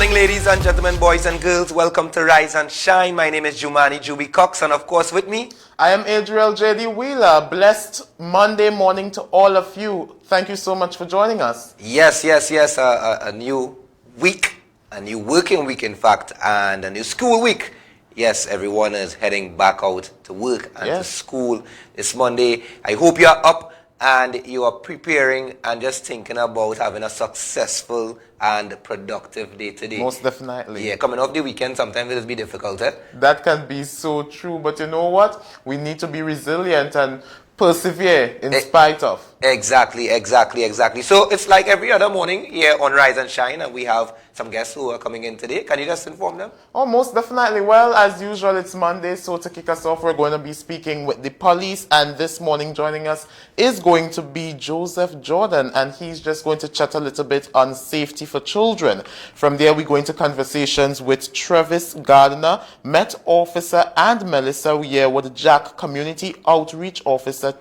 morning, ladies and gentlemen, boys and girls. Welcome to Rise and Shine. My name is Jumani Juby Cox, and of course, with me, I am Adriel J.D. Wheeler. Blessed Monday morning to all of you. Thank you so much for joining us. Yes. A new week, a new working week, in fact, and a new school week. Yes, everyone is heading back out to work and to school this Monday. I hope you are up and you are preparing and just thinking about having a successful and productive day today. Most definitely. Yeah, coming off the weekend, sometimes it will be difficult, eh? That can be so true, but you know what? We need to be resilient and persevere in spite of. Exactly. So it's like every other morning here on Rise and Shine, and we have some guests who are coming in today. Can you just inform them? Oh, most definitely. Well, as usual, it's Monday, so to kick us off, we're going to be speaking with the police, and this morning joining us is going to be Joseph Jordan, and he's just going to chat a little bit on safety for children. From there, we go into conversations with Travis Gardner, Met Officer, and Melissa Yearwood Jack, Community Outreach Officer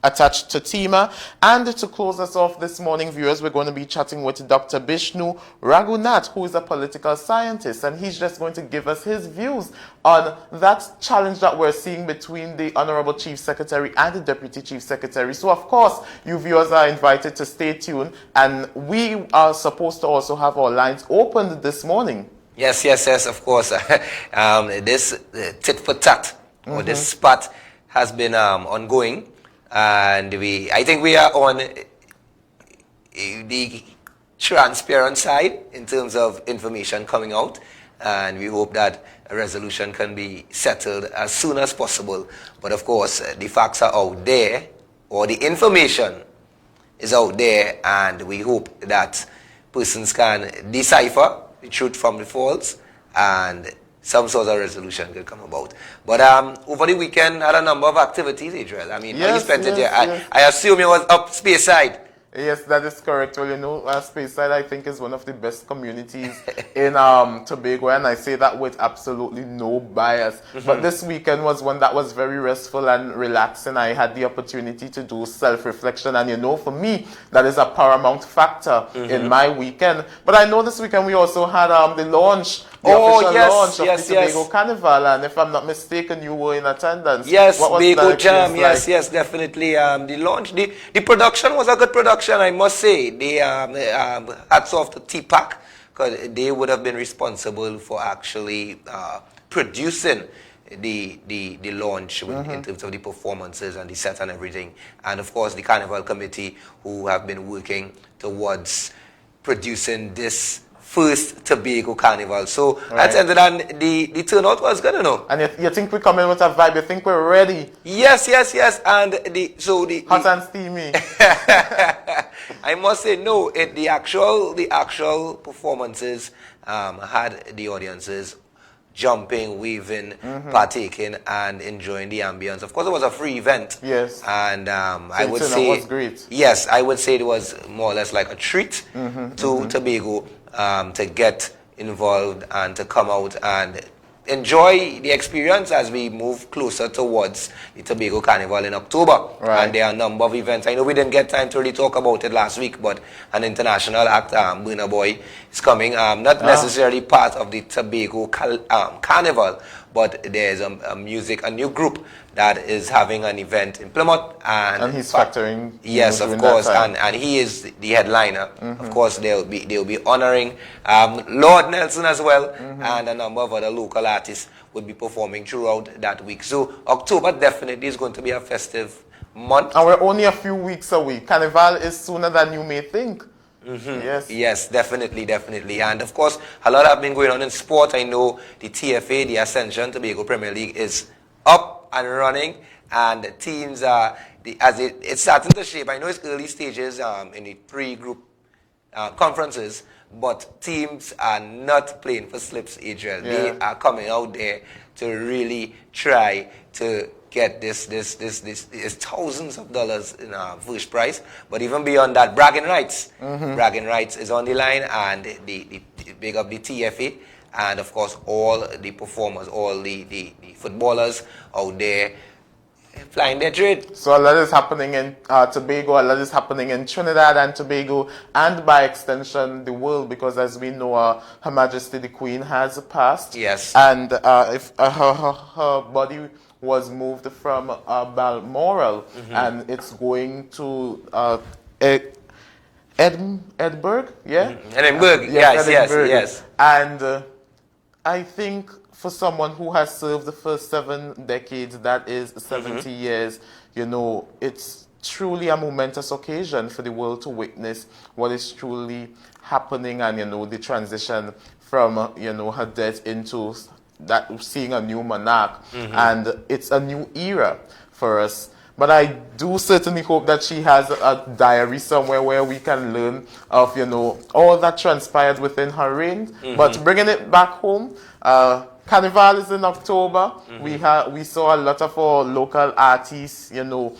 attached to TEMA. And to close us off this morning, viewers, we're going to be chatting with Dr. Bishnu Raghunath, who is a political scientist, and he's just going to give us his views on that challenge that we're seeing between the Honorable Chief Secretary and the Deputy Chief Secretary. So, of course, you viewers are invited to stay tuned, and we are supposed to also have our lines opened this morning. Yes, of course. This tit for tat, or this spat, has been ongoing. And I think we are on the transparent side in terms of information coming out, and we hope that a resolution can be settled as soon as possible. But of course, the facts are out there, or the information is out there, and we hope that persons can decipher the truth from the false, and some sort of resolution could come about. But over the weekend, had a number of activities, Adriel. I mean, how you spent it there? I assume you was up Space Side. Yes, that is correct. Well, you know, Speyside, I think, is one of the best communities in Tobago, and I say that with absolutely no bias. But this weekend was one that was very restful and relaxing. I had the opportunity to do self-reflection, and you know, for me, that is a paramount factor in my weekend. But I know this weekend we also had the launch. The official launch of the Tobago Carnival, and if I'm not mistaken, you were in attendance. Yes, Tobago Jam, yes, definitely. The launch, the production was a good production, I must say. The hats off to T-Pack, because they would have been responsible for actually producing the launch in terms of the performances and the set and everything. And of course, the Carnival Committee, who have been working towards producing this first Tobago Carnival. So at the end of that, the turnout was good, you know. And you think we're coming with a vibe? You think we're ready? Yes. And the hot and steamy. I must say, no. The actual performances had the audiences jumping, waving, partaking, and enjoying the ambience. Of course, it was a free event. Yes. And I would say it was great. Yes, I would say it was more or less like a treat to Tobago to get involved and to come out and enjoy the experience as we move closer towards the Tobago Carnival in October. And there are a number of events. I know we didn't get time to really talk about it last week, but an international act, Burna Boy, is coming. Not necessarily part of the Tobago Carnival, but there's a new group that is having an event in Plymouth. And he's factoring. Yes, of course. And he is the headliner. Of course, they'll be honoring Lord Nelson as well, and a number of other local artists will be performing throughout that week. So October definitely is going to be a festive month. And we're only a few weeks away. Carnival is sooner than you may think. Yes, definitely. And of course, a lot have been going on in sport. I know the TFA, the Ascension Tobago Premier League, is up and running, and the teams are it's starting to shape. I know it's early stages in the pre-group conferences, but teams are not playing for slips, Adriel. They are coming out there to really try to get this thousands of dollars in first prize, but even beyond that, bragging rights. Bragging rights is on the line, and the big up the TFA, and of course all the performers, all the footballers out there flying their trade. So a lot is happening in Tobago, a lot is happening in Trinidad and Tobago, and by extension the world, because as we know, Her Majesty the Queen has passed. Yes. And if her body was moved from Balmoral, and it's going to Edinburgh, yeah? Edinburgh, yes, Edinburgh. yes. And I think for someone who has served the first 7 decades, that is 70 years, you know, it's truly a momentous occasion for the world to witness what is truly happening, and, you know, the transition from, you know, her death into that, seeing a new monarch. And it's a new era for us. But I do certainly hope that she has a diary somewhere where we can learn of, you know, all that transpired within her reign. But bringing it back home, Carnival is in October. We saw a lot of our local artists, you know,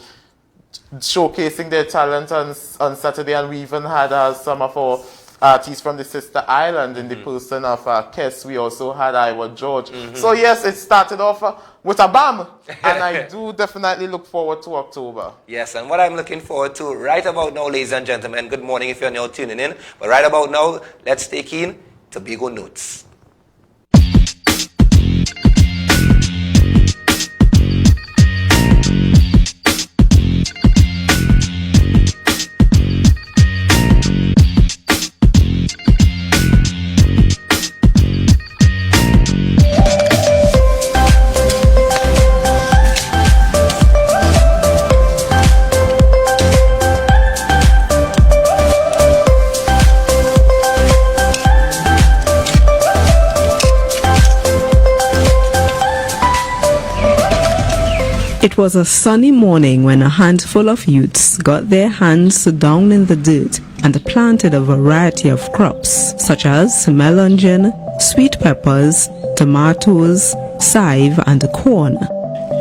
showcasing their talent on Saturday, and we even had some of our artists from the sister island in the person of Kes. We also had Iowa George. So yes, it started off with a bam, and I do definitely look forward to October. Yes, and what I'm looking forward to right about now, ladies and gentlemen, good morning if you're now tuning in, but right about now, let's take in Tobago Notes. It was a sunny morning when a handful of youths got their hands down in the dirt and planted a variety of crops such as melon, sweet peppers, tomatoes, chive and corn.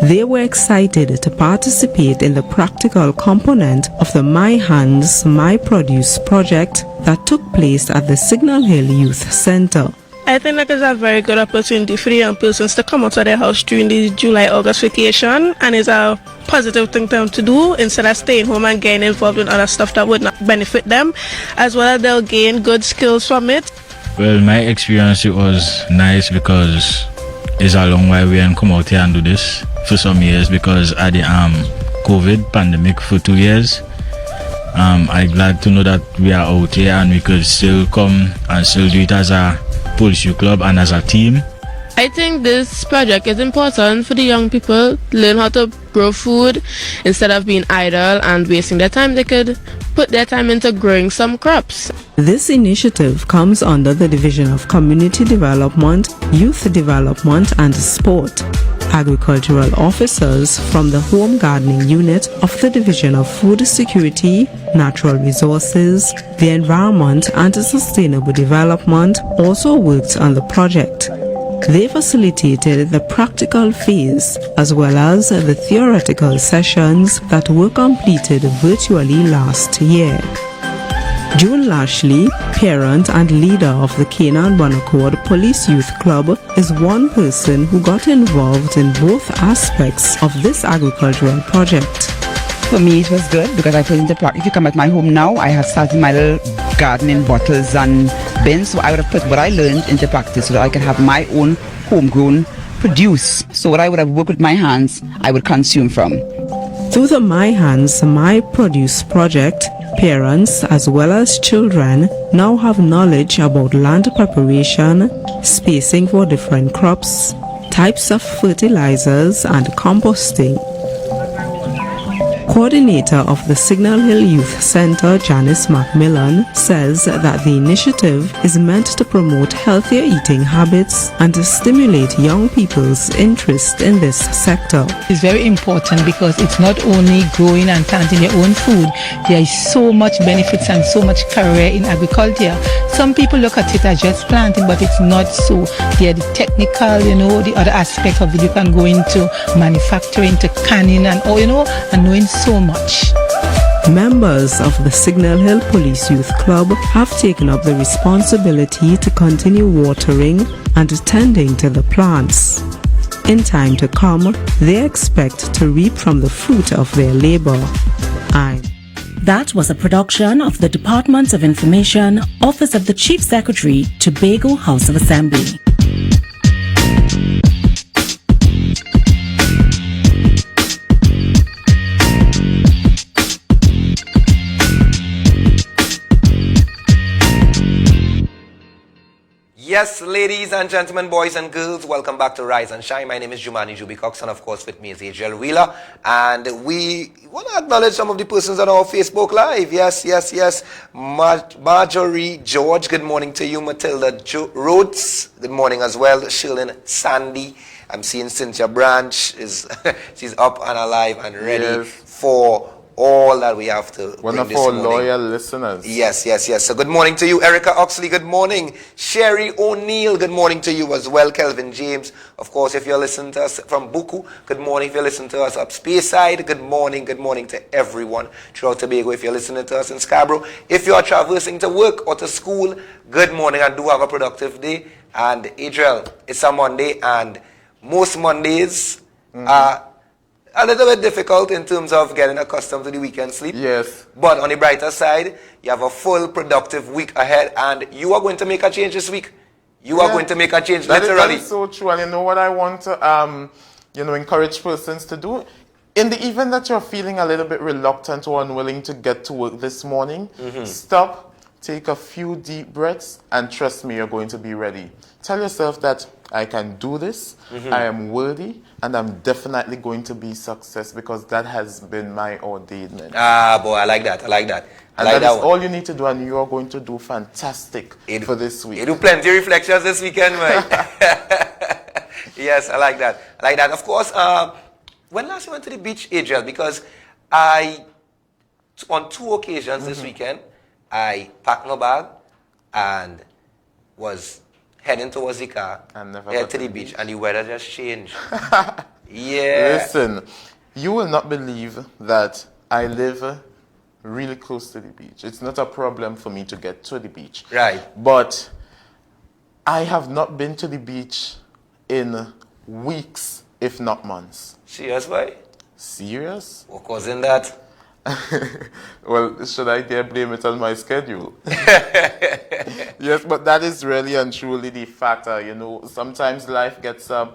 They were excited to participate in the practical component of the My Hands, My Produce project that took place at the Signal Hill Youth Center. I think that is a very good opportunity for the young persons to come out of their house during the July-August vacation, and it's a positive thing for them to do instead of staying home and getting involved in other stuff that would not benefit them, as well as they'll gain good skills from it. Well, my experience, it was nice because it's a long while we can come out here and do this for some years, because at the COVID pandemic for 2 years. I'm glad to know that we are out here and we could still come and still do it as a Police Youth Club and as a team. I think this project is important for the young people to learn how to grow food instead of being idle and wasting their time. They could put their time into growing some crops. This initiative comes under the Division of Community Development, Youth Development and Sport. Agricultural officers from the Home Gardening Unit of the Division of Food Security, Natural Resources, the Environment and Sustainable Development also worked on the project. They facilitated the practical phase as well as the theoretical sessions that were completed virtually last year. June Lashley, parent and leader of the Canaan Bonaccord Police Youth Club, is one person who got involved in both aspects of this agricultural project. For me, it was good because I put into practice. If you come at my home now, I have started my little gardening bottles and bins, so I would have put what I learned into practice so that I could have my own homegrown produce. So what I would have worked with my hands, I would consume from. Through the My Hands, My Produce project, parents as well as children now have knowledge about land preparation, spacing for different crops, types of fertilizers and composting. Coordinator of the Signal Hill Youth Center, Janice Macmillan, says that the initiative is meant to promote healthier eating habits and to stimulate young people's interest in this sector. It's very important because it's not only growing and planting your own food. There is so much benefits and so much career in agriculture. Some people look at it as just planting, but it's not so. There are the technical, the other aspect of it. You can go into manufacturing, to canning and and knowing so much. Members of the Signal Hill Police Youth Club have taken up the responsibility to continue watering and tending to the plants. In time to come, they expect to reap from the fruit of their labor. That was a production of the Department of Information, Office of the Chief Secretary, Tobago House of Assembly. Yes, ladies and gentlemen, boys and girls, welcome back to Rise and Shine. My name is Jumani Juby Cox, and of course with me is Adriel Wheeler. And we want to acknowledge some of the persons on our Facebook Live. Yes. Marjorie George, good morning to you. Matilda Rhodes, good morning as well. Shirley Sandy, I'm seeing Cynthia Branch, she's up and alive and ready for all that we have to One bring of this our morning. loyal listeners. Yes. So good morning to you, Erica Oxley. Good morning. Sherry O'Neill. Good morning to you as well. Kelvin James. Of course, if you're listening to us from Buku, good morning. If you're listening to us up Speyside, good morning. Good morning to everyone throughout Tobago. If you're listening to us in Scarborough, if you are traversing to work or to school, good morning and do have a productive day. And Adriel, it's a Monday, and most Mondays are a little bit difficult in terms of getting accustomed to the weekend sleep. Yes. But on the brighter side, you have a full productive week ahead, and you are going to make a change this week. You are going to make a change literally. That is so true. And you know what I want to encourage persons to do? In the event that you're feeling a little bit reluctant or unwilling to get to work this morning, stop, take a few deep breaths, and trust me, you're going to be ready. Tell yourself that I can do this, I am worthy, and I'm definitely going to be success, because that has been my ordainment. Ah, boy, I like that. And like that that is one. all you need to do, and you are going to do fantastic for this week. You do plenty of reflections this weekend, right? Yes, I like that. Of course, when last you went to the beach, Adriel? Because on 2 occasions this weekend, I packed my bag and was heading towards the car, head to the beach, and the weather just changed. Listen, you will not believe that I live really close to the beach. It's not a problem for me to get to the beach. Right. But I have not been to the beach in weeks, if not months. Serious, boy? Serious? What causing that? Well, should I dare blame it on my schedule? Yes, but that is really and truly the factor. Sometimes life gets a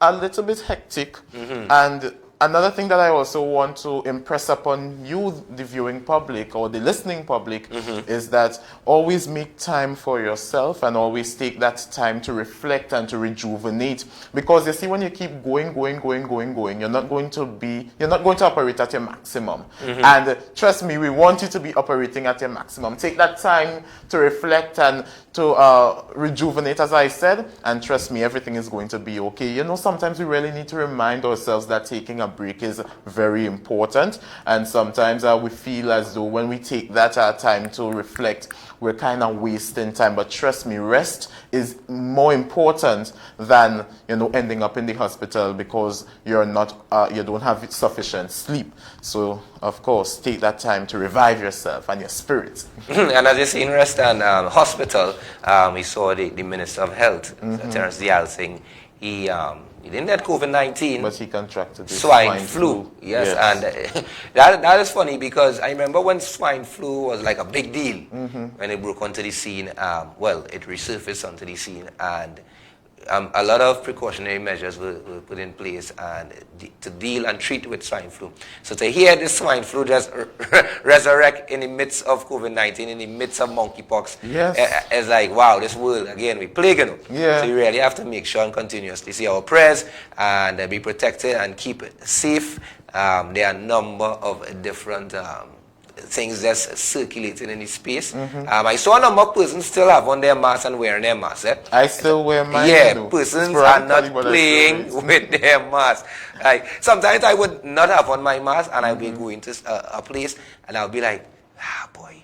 little bit hectic. And another thing that I also want to impress upon you, the viewing public or the listening public, is that always make time for yourself, and always take that time to reflect and to rejuvenate. Because you see, when you keep going, you're not going to operate at your maximum. And trust me, we want you to be operating at your maximum. Take that time to reflect and to rejuvenate, as I said, and trust me, everything is going to be okay. Sometimes we really need to remind ourselves that taking a break is very important, and sometimes we feel as though when we take that time to reflect, we're kind of wasting time. But trust me, rest is more important than ending up in the hospital because you don't have sufficient sleep. So of course, take that time to revive yourself and your spirit. And as you see in rest and hospital, we saw the Minister of Health, Terence Dial, saying he didn't get COVID-19, but he contracted the swine flu. Yes. And that is funny, because I remember when swine flu was like a big deal when it broke onto the scene. It resurfaced onto the scene, and a lot of precautionary measures were put in place and to deal and treat with swine flu. So to hear this swine flu just resurrect in the midst of COVID-19, in the midst of monkeypox, it's like, wow, this world, again, we plaguing. So you really have to make sure and continuously say our prayers and be protected and keep it safe. There are a number of different things that's circulating in the space. I saw a number of persons still have on their masks and wearing their masks. I still wear mine. Yeah, persons are not playing with their masks. Sometimes I would not have on my mask, and I'll be going to a place, and I'll be like, boy,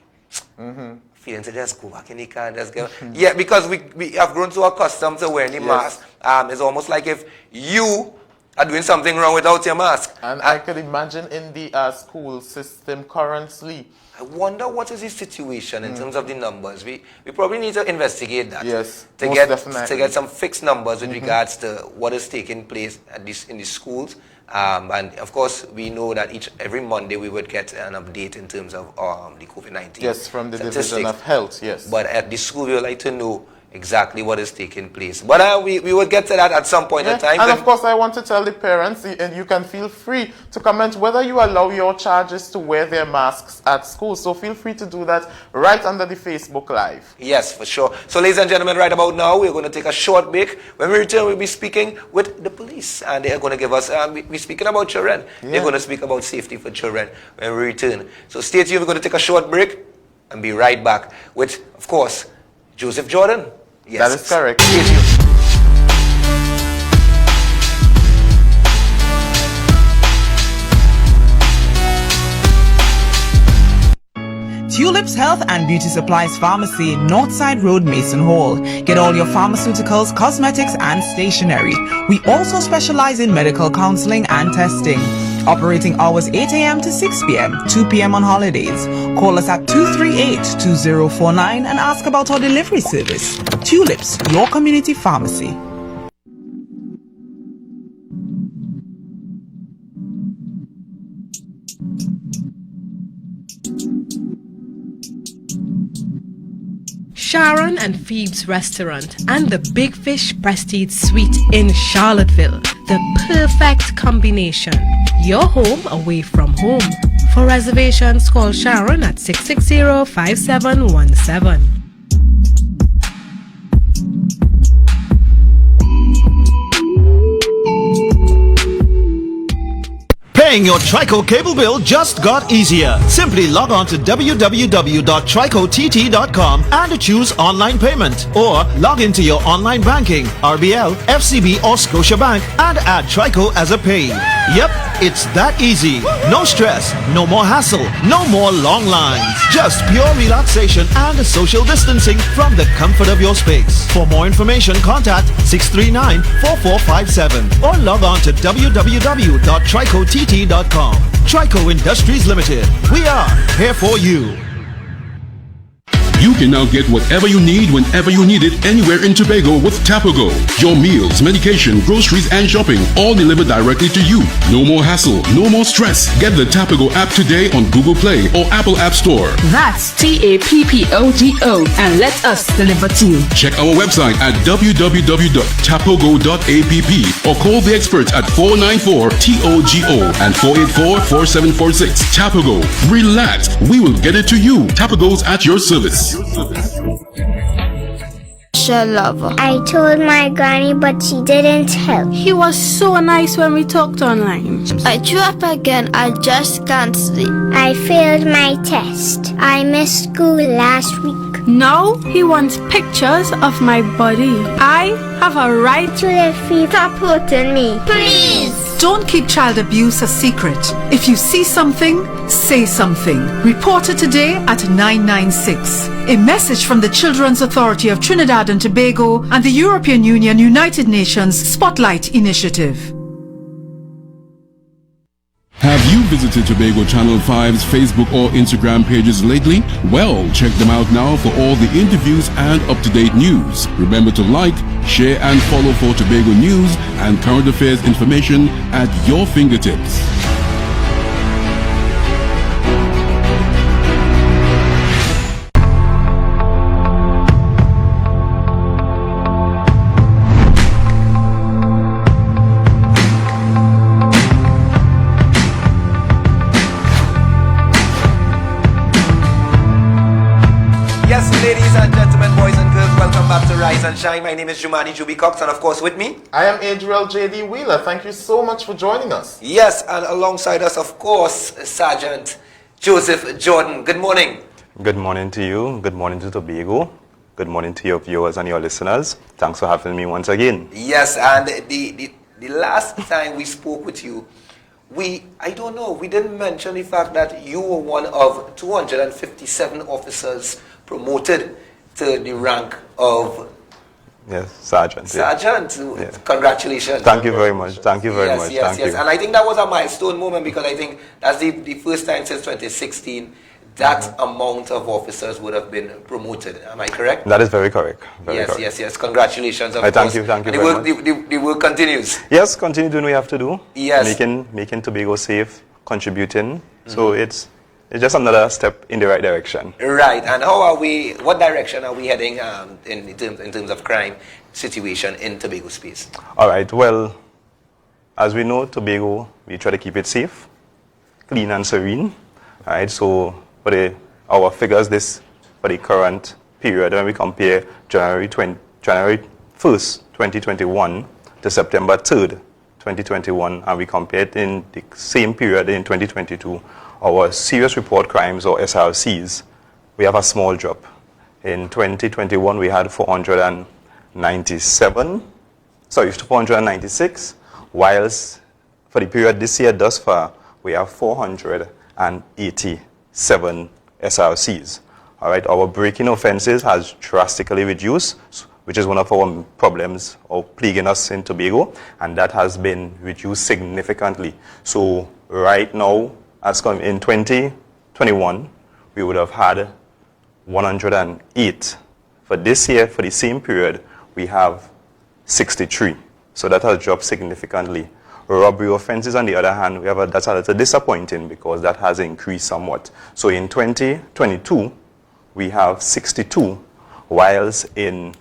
feeling to just go back in the car and just go. Yeah, because we have grown so accustomed to wearing the mask. It's almost like if you are doing something wrong without your mask. And I could imagine in the school system currently, I wonder what is the situation in terms of the numbers. We probably need to investigate that. Yes, to most get definitely. to get some fixed numbers with regards to what is taking place at in the schools. And of course, we know that every Monday we would get an update in terms of the COVID-19. Yes, from the statistics. Division of Health, yes. But at the school, we would like to know exactly what is taking place. But we would get to that at some point in time. And of course, I want to tell the parents, and you can feel free to comment whether you allow your charges to wear their masks at school. So feel free to do that right under the Facebook Live. Yes, for sure. So ladies and gentlemen, right about now, we're going to take a short break. When we return, we'll be speaking with the police. And they're going to give us, we're speaking about children. Yeah. They're going to speak about safety for children when we return. So stay tuned. We're going to take a short break and be right back with, of course, Joseph Jordan. Yes. That is correct. Stay tuned. Tulips Health and Beauty Supplies Pharmacy, Northside Road, Mason Hall. Get all your pharmaceuticals, cosmetics, and stationery. We also specialize in medical counseling and testing. Operating hours 8 a.m. to 6 p.m., 2 p.m. on holidays. Call us at 238-2049 and ask about our delivery service. Tulips, your community pharmacy. Sharon and Phoebe's Restaurant and the Big Fish Prestige Suite in Charlottesville. The perfect combination. Your home away from home. For reservations, call Sharon at 660-5717. Paying your Trico cable bill just got easier. Simply log on to www.tricott.com and choose online payment. Or log into your online banking, RBL, FCB or Scotiabank and add Trico as a pay. Yep, it's that easy. No stress, no more hassle, no more long lines. Just pure relaxation and social distancing from the comfort of your space. For more information, contact 639-4457 or log on to www.tricott.com. Trico Industries Limited. We are here for you. You can now get whatever you need whenever you need it anywhere in Tobago with Tapago. Your meals, medication, groceries and shopping all delivered directly to you. No more hassle, no more stress. Get the Tapago app today on Google Play or Apple App Store. That's TAPPOGO and let us deliver to you. Check our website at www.tapago.app or call the experts at 494-TOGO and 484-4746. Tapago. Relax. We will get it to you. Tapago's at your service. Lover. I told my granny, but she didn't help. He was so nice when we talked online. I threw up again. I just can't sleep. I failed my test. I missed school last week. Now he wants pictures of my body. I have a right to live free. Stop hurting me, please. Don't keep child abuse a secret. If you see something, say something. Report it today at 996. A message from the Children's Authority of Trinidad and Tobago and the European Union United Nations Spotlight Initiative. Have you visited Tobago Channel 5's Facebook or Instagram pages lately? Well, check them out now for all the interviews and up-to-date news. Remember to like, share and follow for Tobago news and current affairs information at your fingertips. Rise and Shine. My name is Jumani Juby Cox, and of course with me, I am Adriel J.D. Wheeler. Thank you so much for joining us. Yes, and alongside us, of course, Sergeant Joseph Jordan. Good morning. Good morning to you. Good morning to Tobago. Good morning to your viewers and your listeners. Thanks for having me once again. Yes, and the last time we spoke with you, we didn't mention the fact that you were one of 257 officers promoted to the rank of Sergeant. Sergeant. Yeah. Congratulations. Thank you very much. Thank you very much. Yes. And I think that was a milestone moment because I think that's the first time since 2016 that amount of officers would have been promoted. Am I correct? That is very correct. Very yes, correct. yes. Congratulations. Of course. Thank you And very much. The work continues. Yes, continue doing what we have to do. Yes. Making Tobago safe, contributing. So it's just another step in the right direction. Right. And what direction are we heading in terms of crime situation in Tobago space? All right. Well, as we know, Tobago, we try to keep it safe, clean and serene. All right. So our figures for the current period, when we compare January 1st, 2021 to September 3rd, 2021, and we compare it in the same period in 2022, our serious report crimes, or SRCs, we have a small drop. In 2021, we had 496, whilst for the period this year thus far, we have 487 SRCs. All right, our breaking offenses has drastically reduced, which is one of our problems of plaguing us in Tobago, and that has been reduced significantly. So right now, in 2021, we would have had 108. For this year, for the same period, we have 63. So that has dropped significantly. Robbery offenses, on the other hand, that's a little disappointing because that has increased somewhat. So in 2022, we have 62, whilst in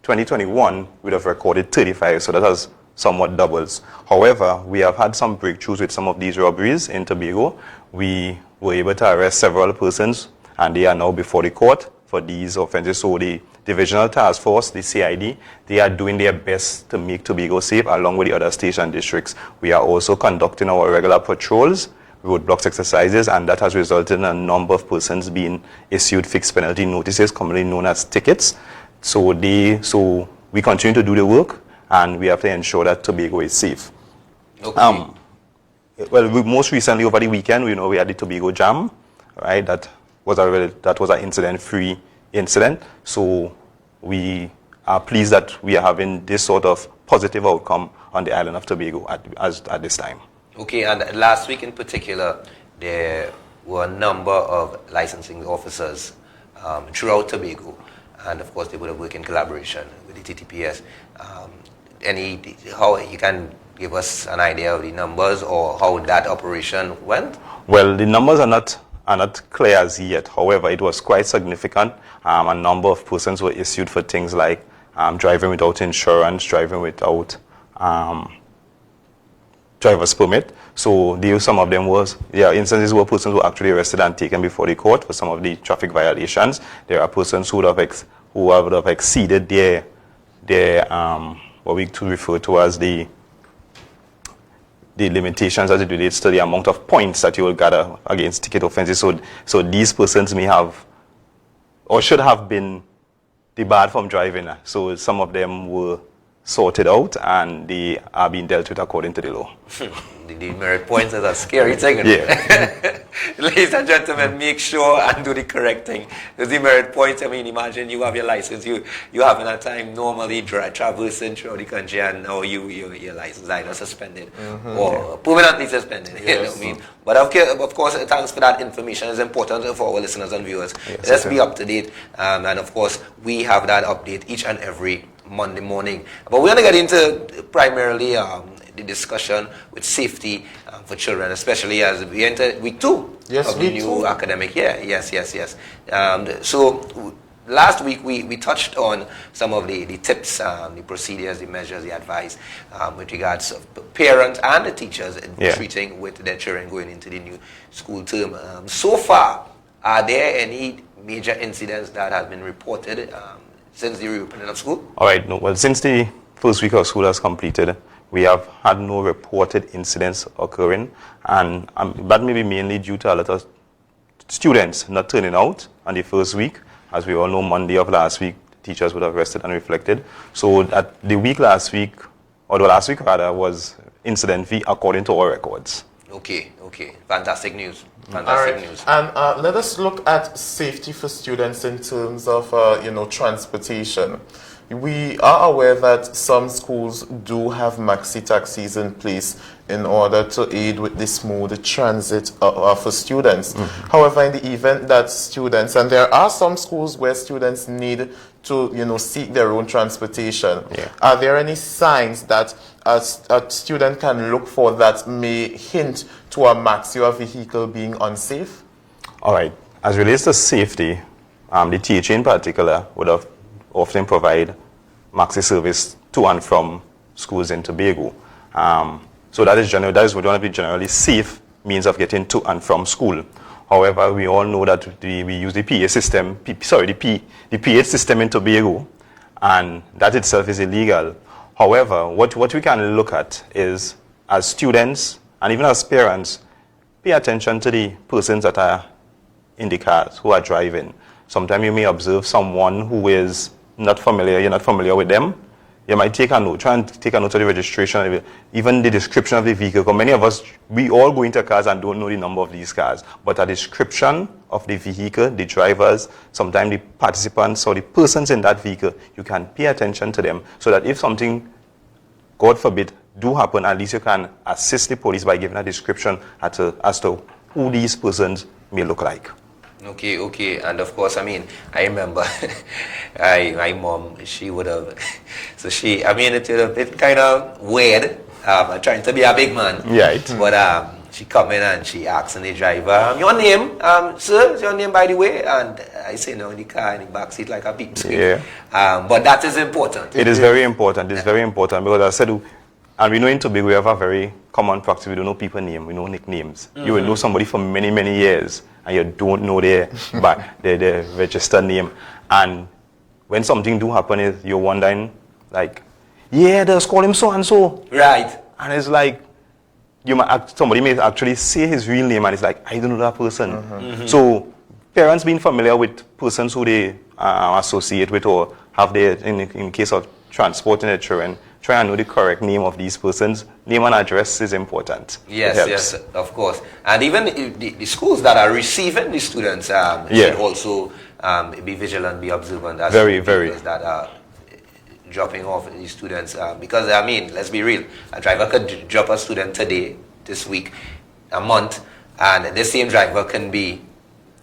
2021, we'd have recorded 35, so that has somewhat doubles. However, we have had some breakthroughs with some of these robberies in Tobago. We were able to arrest several persons, and they are now before the court for these offenses. So the Divisional Task Force, the CID, they are doing their best to make Tobago safe along with the other states and districts. We are also conducting our regular patrols, roadblocks exercises, and that has resulted in a number of persons being issued fixed penalty notices, commonly known as tickets. So we continue to do the work, and we have to ensure that Tobago is safe. Okay. Most recently over the weekend, we had the Tobago Jam, right? That was an incident-free incident. So we are pleased that we are having this sort of positive outcome on the island of Tobago at this time. Okay, and last week in particular, there were a number of licensing officers throughout Tobago, and of course they would have worked in collaboration with the TTPS. How you can give us an idea of the numbers or how that operation went? Well, the numbers are not clear as yet. However, it was quite significant. A number of persons were issued for things like driving without insurance, driving without driver's permit. So some of them instances where persons were actually arrested and taken before the court for some of the traffic violations. There are persons who would have exceeded their what we refer to as the limitations as it relates to the amount of points that you will gather against ticket offenses. So these persons may have or should have been debarred from driving. So some of them were sorted out and they are being dealt with according to the law. The demerit points is a scary thing. Yeah. Ladies and gentlemen, make sure and do the correct thing. The demerit points, imagine you have your license, you having a time normally traversing through the country, and now your license either suspended or permanently suspended. Yes. You know what I mean? But of course, thanks for that information. It's important for our listeners and viewers. Yes, let's be up to date. And of course, we have that update each and every Monday morning. But we're going to get into primarily the discussion with safety for children, especially as we enter week 2 of the new academic year. Yes. So last week we touched on some of the tips, the procedures, the measures, the advice with regards to parents and the teachers treating with their children going into the new school term. So far, are there any major incidents that have been reported since the reopening of school? All right. No, well, since the first week of school has completed, we have had no reported incidents occurring, and that may be mainly due to a lot of students not turning out on the first week. As we all know, Monday of last week, teachers would have rested and reflected. So that the week last week, or the last week rather, was incident-free according to our records. Okay. Fantastic news. News. And let us look at safety for students in terms of transportation. We are aware that some schools do have maxi taxis in place in order to aid with the smooth transit for students. However, in the event that students, and there are some schools where students need to, seek their own transportation, are there any signs that a student can look for that may hint to a maxi or vehicle being unsafe? All right. As relates to safety, the THA in particular would have often provide maxi service to and from schools in Tobago. So that is one of the generally safe means of getting to and from school. However, we all know that we use the PA system, the PA system in Tobago, and that itself is illegal. However, what we can look at is, as students and even as parents, pay attention to the persons that are in the cars, who are driving. Sometimes you may observe someone who is not familiar, you're not familiar with them. You might take a note, try and take a note of the registration, even the description of the vehicle. Because many of us, we all go into cars and don't know the number of these cars. But a description of the vehicle, the drivers, sometimes the participants or the persons in that vehicle, you can pay attention to them so that if something, God forbid, do happen, at least you can assist the police by giving a description as to who these persons may look like. Okay, and of course, I remember my mom, she would have, it would have been kind of weird, trying to be a big man. Right. But she come in and she asks the driver, your name, sir, is your name by the way? And I say, no, in the car, in the back seat, like a beep screen. Yeah. But that is important. It is very important. It's very important because I said, and we know in Tobago we have a very common practice. We don't know people's name. We know nicknames. You will know somebody for many, many years, and you don't know their registered name. And when something do happen, you're wondering, like, just call him so and so. Right. And it's like, somebody may actually say his real name, and it's like, I don't know that person. So parents being familiar with persons who they associate with or have their, in case of transporting their children, try and know the correct name of these persons. Name and address is important. Yes, of course. And even the schools that are receiving the students should also be vigilant, be observant as very that are dropping off these students. Because, let's be real, a driver could drop a student today, this week, a month, and the same driver can be...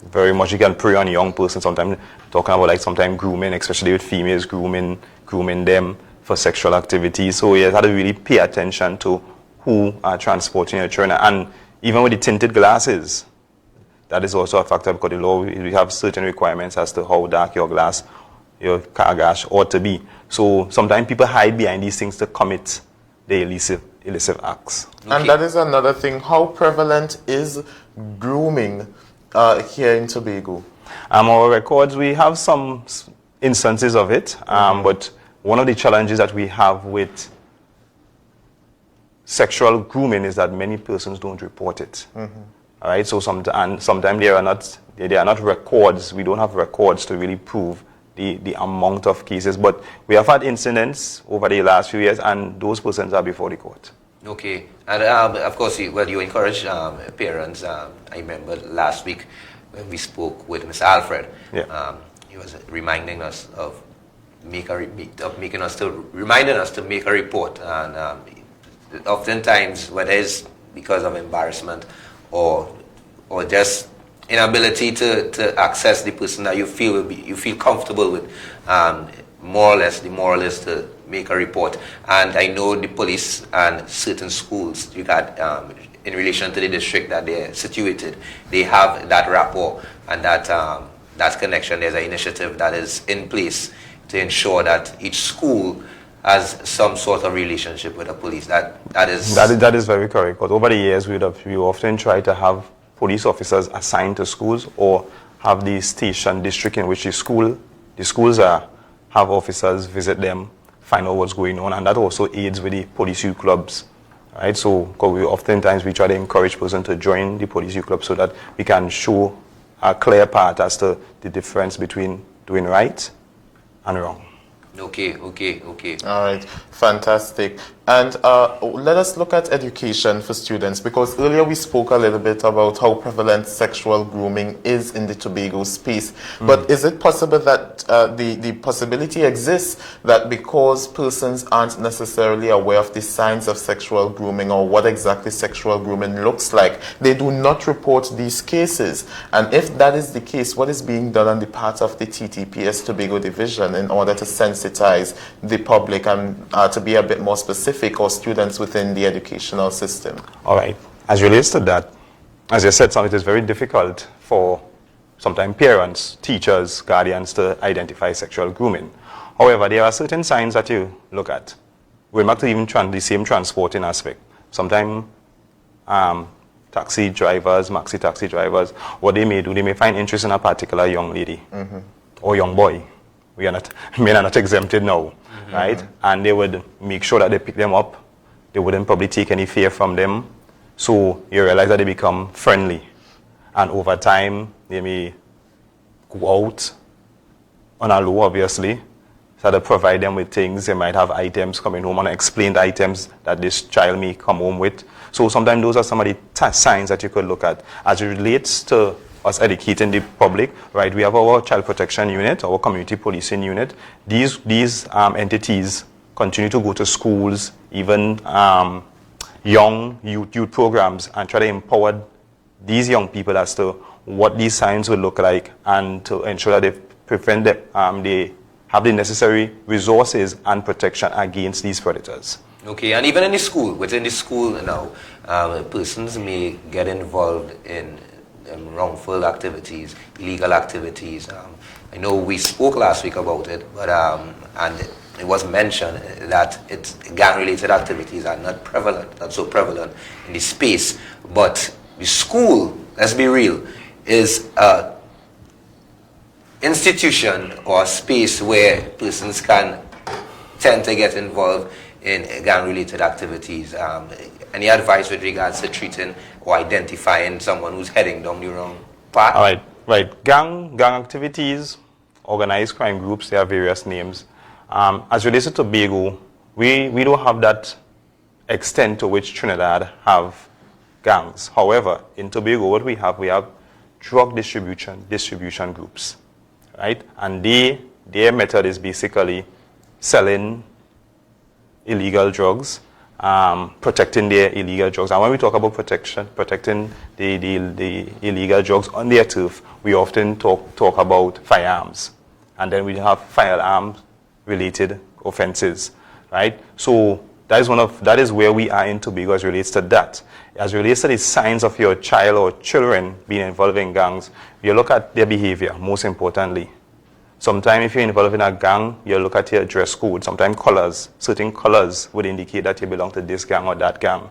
Very much, you can prey on a young person, sometimes talking about sometimes grooming, especially with females, grooming them for sexual activity. So you have to really pay attention to who are transporting your children. And even with the tinted glasses, that is also a factor because the law, we have certain requirements as to how dark your car glass ought to be. So sometimes people hide behind these things to commit the illicit acts. And that is another thing. How prevalent is grooming here in Tobago? Our records, we have some instances of it, but one of the challenges that we have with sexual grooming is that many persons don't report it. All right, so sometimes there are not records. We don't have records to really prove the amount of cases, but we have had incidents over the last few years, and those persons are before the court. Okay, and of course, you encourage parents. I remember last week when we spoke with Mr. Alfred. He was reminding us of reminding us to make a report, and oftentimes whether it's because of embarrassment or just inability to access the person that you feel comfortable with, more or less the moral is to make a report. And I know the police and certain schools, you got in relation to the district that they're situated, they have that rapport and that connection. There's an initiative that is in place to ensure that each school has some sort of relationship with the police. That is very correct. Because over the years, we often try to have police officers assigned to schools or have the station district in which the schools have officers visit them, find out what's going on, and that also aids with the police youth clubs. Right? So oftentimes we try to encourage persons to join the police youth club so that we can show a clear path as to the difference between doing right and wrong. Okay. All right, fantastic. And let us look at education for students, because earlier we spoke a little bit about how prevalent sexual grooming is in the Tobago space. But is it possible that the possibility exists that because persons aren't necessarily aware of the signs of sexual grooming or what exactly sexual grooming looks like, they do not report these cases? And if that is the case, what is being done on the part of the TTPS Tobago division in order to sensitize the public and to be a bit more specific, or students within the educational system? All right. As relates to that, as you said, it is very difficult for sometimes parents, teachers, guardians to identify sexual grooming. However, there are certain signs that you look at. We're not even the same transporting aspect. Sometimes taxi drivers, maxi taxi drivers, what they may do, they may find interest in a particular young lady or young boy. We are not exempted now, right? And they would make sure that they pick them up. They wouldn't probably take any fear from them. So you realize that they become friendly. And over time, they may go out on a low, obviously. So to provide them with things. They might have items coming home, unexplained items that this child may come home with. So sometimes those are some of the signs that you could look at. As it relates to us educating the public, right? We have our child protection unit, our community policing unit. These entities continue to go to schools, even young youth programs, and try to empower these young people as to what these signs will look like, and to ensure that they prevent them, they have the necessary resources and protection against these predators. Okay, and even in the school, within the school now, persons may get involved in wrongful activities, illegal activities. I know we spoke last week about it, but and it was mentioned that gang-related activities are not so prevalent in the space. But the school, let's be real, is an institution or a space where persons can tend to get involved in gang-related activities. Any advice with regards to treating or identifying someone who's heading down the wrong path? All right. Gang activities, organized crime groups, they have various names. As relates to Tobago, we don't have that extent to which Trinidad have gangs. However, in Tobago, what we have drug distribution groups, right? And their method is basically selling illegal drugs, protecting their illegal drugs. And when we talk about protecting the illegal drugs on their turf, we often talk about firearms. And then we have firearms related offenses, right? So that is where we are in Tobago as relates to that. As relates to the signs of your child or children being involved in gangs, you look at their behavior, most importantly. Sometimes if you're involved in a gang, you look at your dress code. Sometimes colors, certain colors would indicate that you belong to this gang or that gang.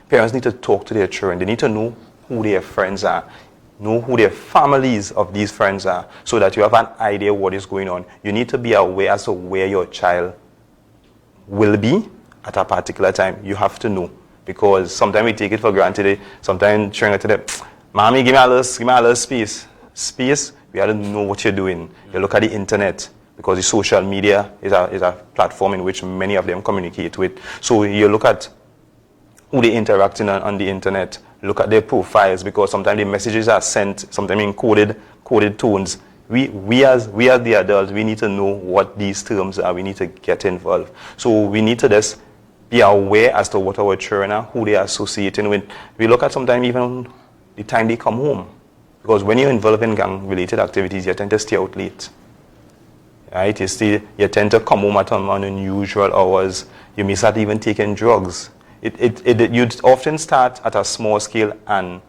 Parents need to talk to their children. They need to know who their friends are, know who their families of these friends are, so that you have an idea what is going on. You need to be aware as to where your child will be at a particular time. You have to know, because sometimes we take it for granted. Sometimes children to them, "Mommy, give me a little space." Space. We have to know what you're doing. You look at the internet, because the social media is a platform in which many of them communicate with. So you look at who they interact on the internet. Look at their profiles, because sometimes the messages are sent, sometimes in coded tones. We as the adults, we need to know what these terms are. We need to get involved. So we need to just be aware as to what our children are, who they are associating with. We look at sometimes even the time they come home. Because when you're involved in gang-related activities, you tend to stay out late. Right? You tend to come home at unusual hours. You may start even taking drugs. You'd often start at a small scale and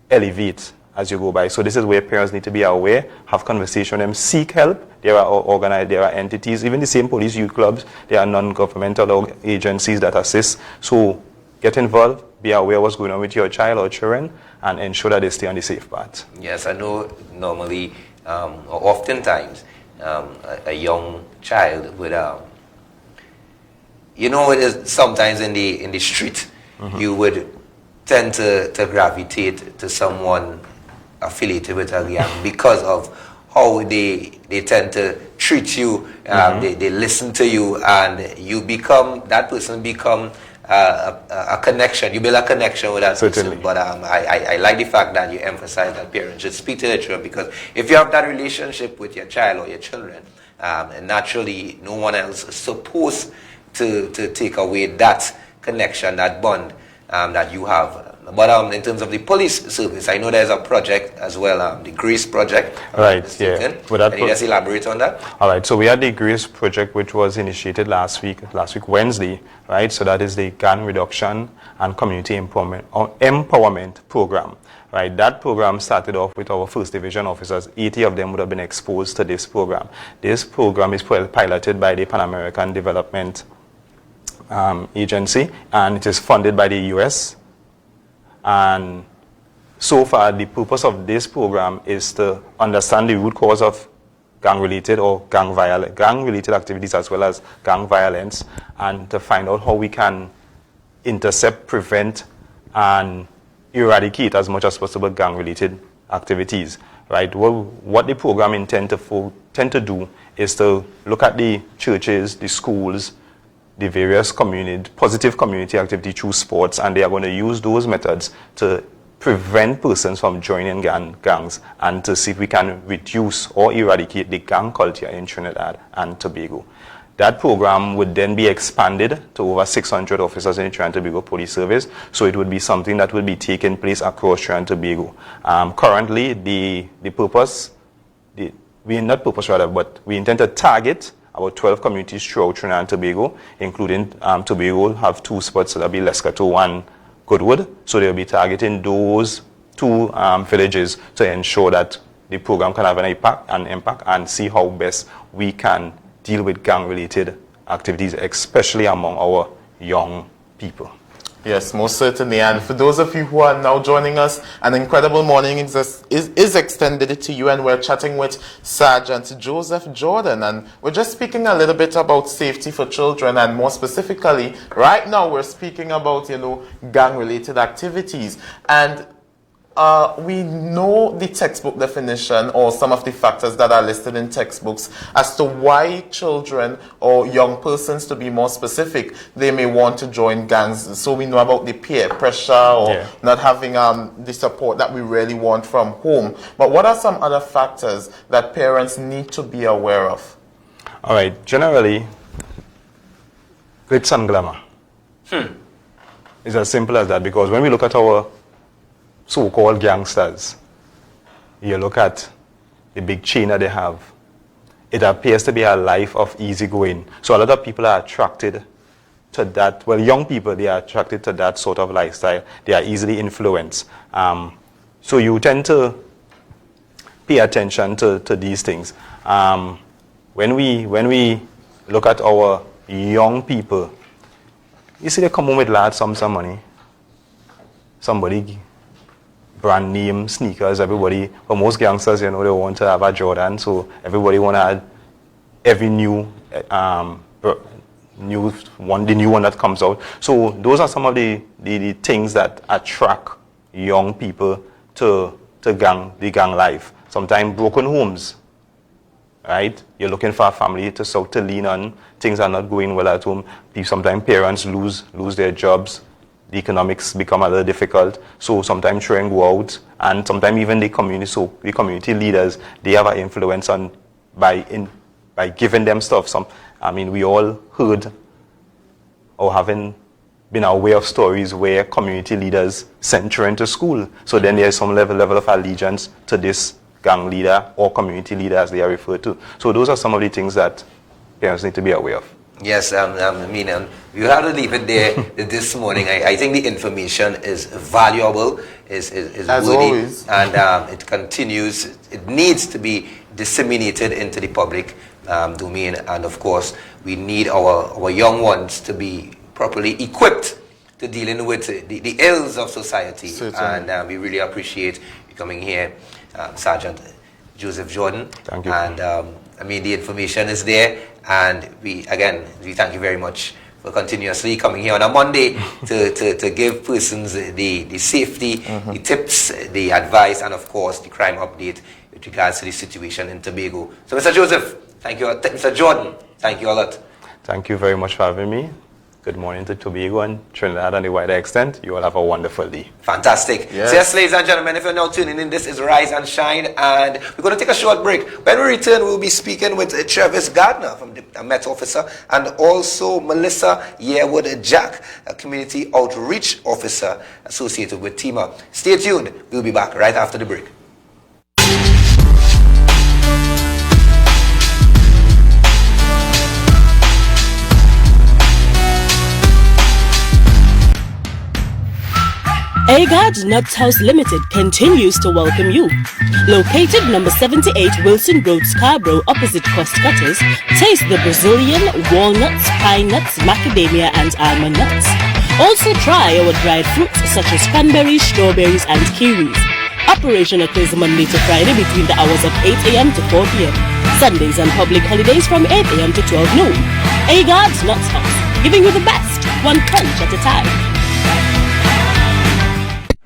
elevate as you go by. So this is where parents need to be aware, have conversation with them, seek help. There are entities, even the same police youth clubs, there are non-governmental agencies that assist. So get involved, be aware what's going on with your child or children, and ensure that they stay on the safe path. Yes, I know normally, or oftentimes, a young child would, it is sometimes in the street, you would tend to gravitate to someone affiliated with a gang because of how they tend to treat you. They listen to you, and you become, that person become a connection. You build a connection with that person. But I like the fact that you emphasize that parents should speak to their children, because if you have that relationship with your child or your children, naturally no one else is supposed to take away that connection, that bond that you have. But in terms of the police service, I know there's a project as well, the GRACE project. Right, yeah. Can you just elaborate on that? All right, so we had the GRACE project, which was initiated last week Wednesday, right? So that is the Gang Reduction and Community Empowerment Program. Right, that program started off with our 1st Division officers. 80 of them would have been exposed to this program. This program is piloted by the Pan American Development Agency, and it is funded by the US. And so far, the purpose of this program is to understand the root cause of gang-related or gang-related activities, as well as gang violence, and to find out how we can intercept, prevent, and eradicate as much as possible gang-related activities. Right? Well, what the program intend to do is to look at the churches, the schools, the various positive community activity through sports, and they are going to use those methods to prevent persons from joining gangs, and to see if we can reduce or eradicate the gang culture in Trinidad and Tobago. That program would then be expanded to over 600 officers in the Trinidad and Tobago Police Service, so it would be something that will be taking place across Trinidad and Tobago. Currently, but we intend to target about 12 communities throughout Trinidad and Tobago, including Tobago have 2 spots, so that'll be Lescato and Goodwood. So they'll be targeting those 2 villages to ensure that the program can have an impact and see how best we can deal with gang-related activities, especially among our young people. Yes, most certainly. And for those of you who are now joining us, an incredible morning is extended to you, and we're chatting with Sergeant Joseph Jordan, and we're just speaking a little bit about safety for children, and more specifically, right now we're speaking about, gang-related activities. And we know the textbook definition, or some of the factors that are listed in textbooks, as to why children or young persons, to be more specific, they may want to join gangs. So we know about the peer pressure, or not having the support that we really want from home. But what are some other factors that parents need to be aware of? All right, generally, glitz and glamour. It's as simple as that, because when we look at our so-called gangsters, you look at the big chain that they have, it appears to be a life of easygoing. So a lot of people are attracted to that. Well, young people, they are attracted to that sort of lifestyle. They are easily influenced. So you tend to pay attention to these things. When we look at our young people, you see they come home with large sums of money. Somebody brand name sneakers, everybody, for most gangsters, they want to have a Jordan, so everybody want to have every new one that comes out. So those are some of the things that attract young people to the gang life. Sometimes broken homes, right? You're looking for a family to lean on. Things are not going well at home. Sometimes parents lose their jobs. The economics become a little difficult, so sometimes children go out, and sometimes even the community leaders, they have an influence on by giving them stuff. We all heard or having been aware of stories where community leaders send children to school. So then there's some level of allegiance to this gang leader or community leader, as they are referred to. So those are some of the things that parents need to be aware of. Yes, you have to leave it there this morning. I think the information is valuable, is as worthy, always. And it continues. It needs to be disseminated into the public domain, and of course, we need our young ones to be properly equipped to dealing with the ills of society. Certainly. And we really appreciate you coming here, Sergeant Joseph Jordan. Thank you. And the information is there. And we thank you very much for continuously coming here on a Monday to give persons the safety, the tips, the advice, and of course the crime update with regards to the situation in Tobago. So, Mr. Joseph, thank you. Mr. Jordan, thank you a lot. Thank you very much for having me. Good morning to Tobago and Trinidad and the wider extent. You all have a wonderful day. Fantastic. Yes. So yes, ladies and gentlemen, if you're now tuning in, this is Rise and Shine, and we're going to take a short break. When we return, we'll be speaking with Travis Gardner, from the Met Officer, and also Melissa Yearwood Jack, a Community Outreach Officer associated with TEMA. Stay tuned. We'll be back right after the break. Agard Nuts House Limited continues to welcome you. Located number 78 Wilson Road, Scarborough, opposite Cost Cutters, taste the Brazilian, walnuts, pine nuts, macadamia and almond nuts. Also try our dried fruits such as cranberries, strawberries and kiwis. Operation occurs Monday to Friday between the hours of 8 a.m. to 4 p.m. Sundays and public holidays from 8 a.m. to 12 noon. Agard Nuts House, giving you the best, one punch at a time.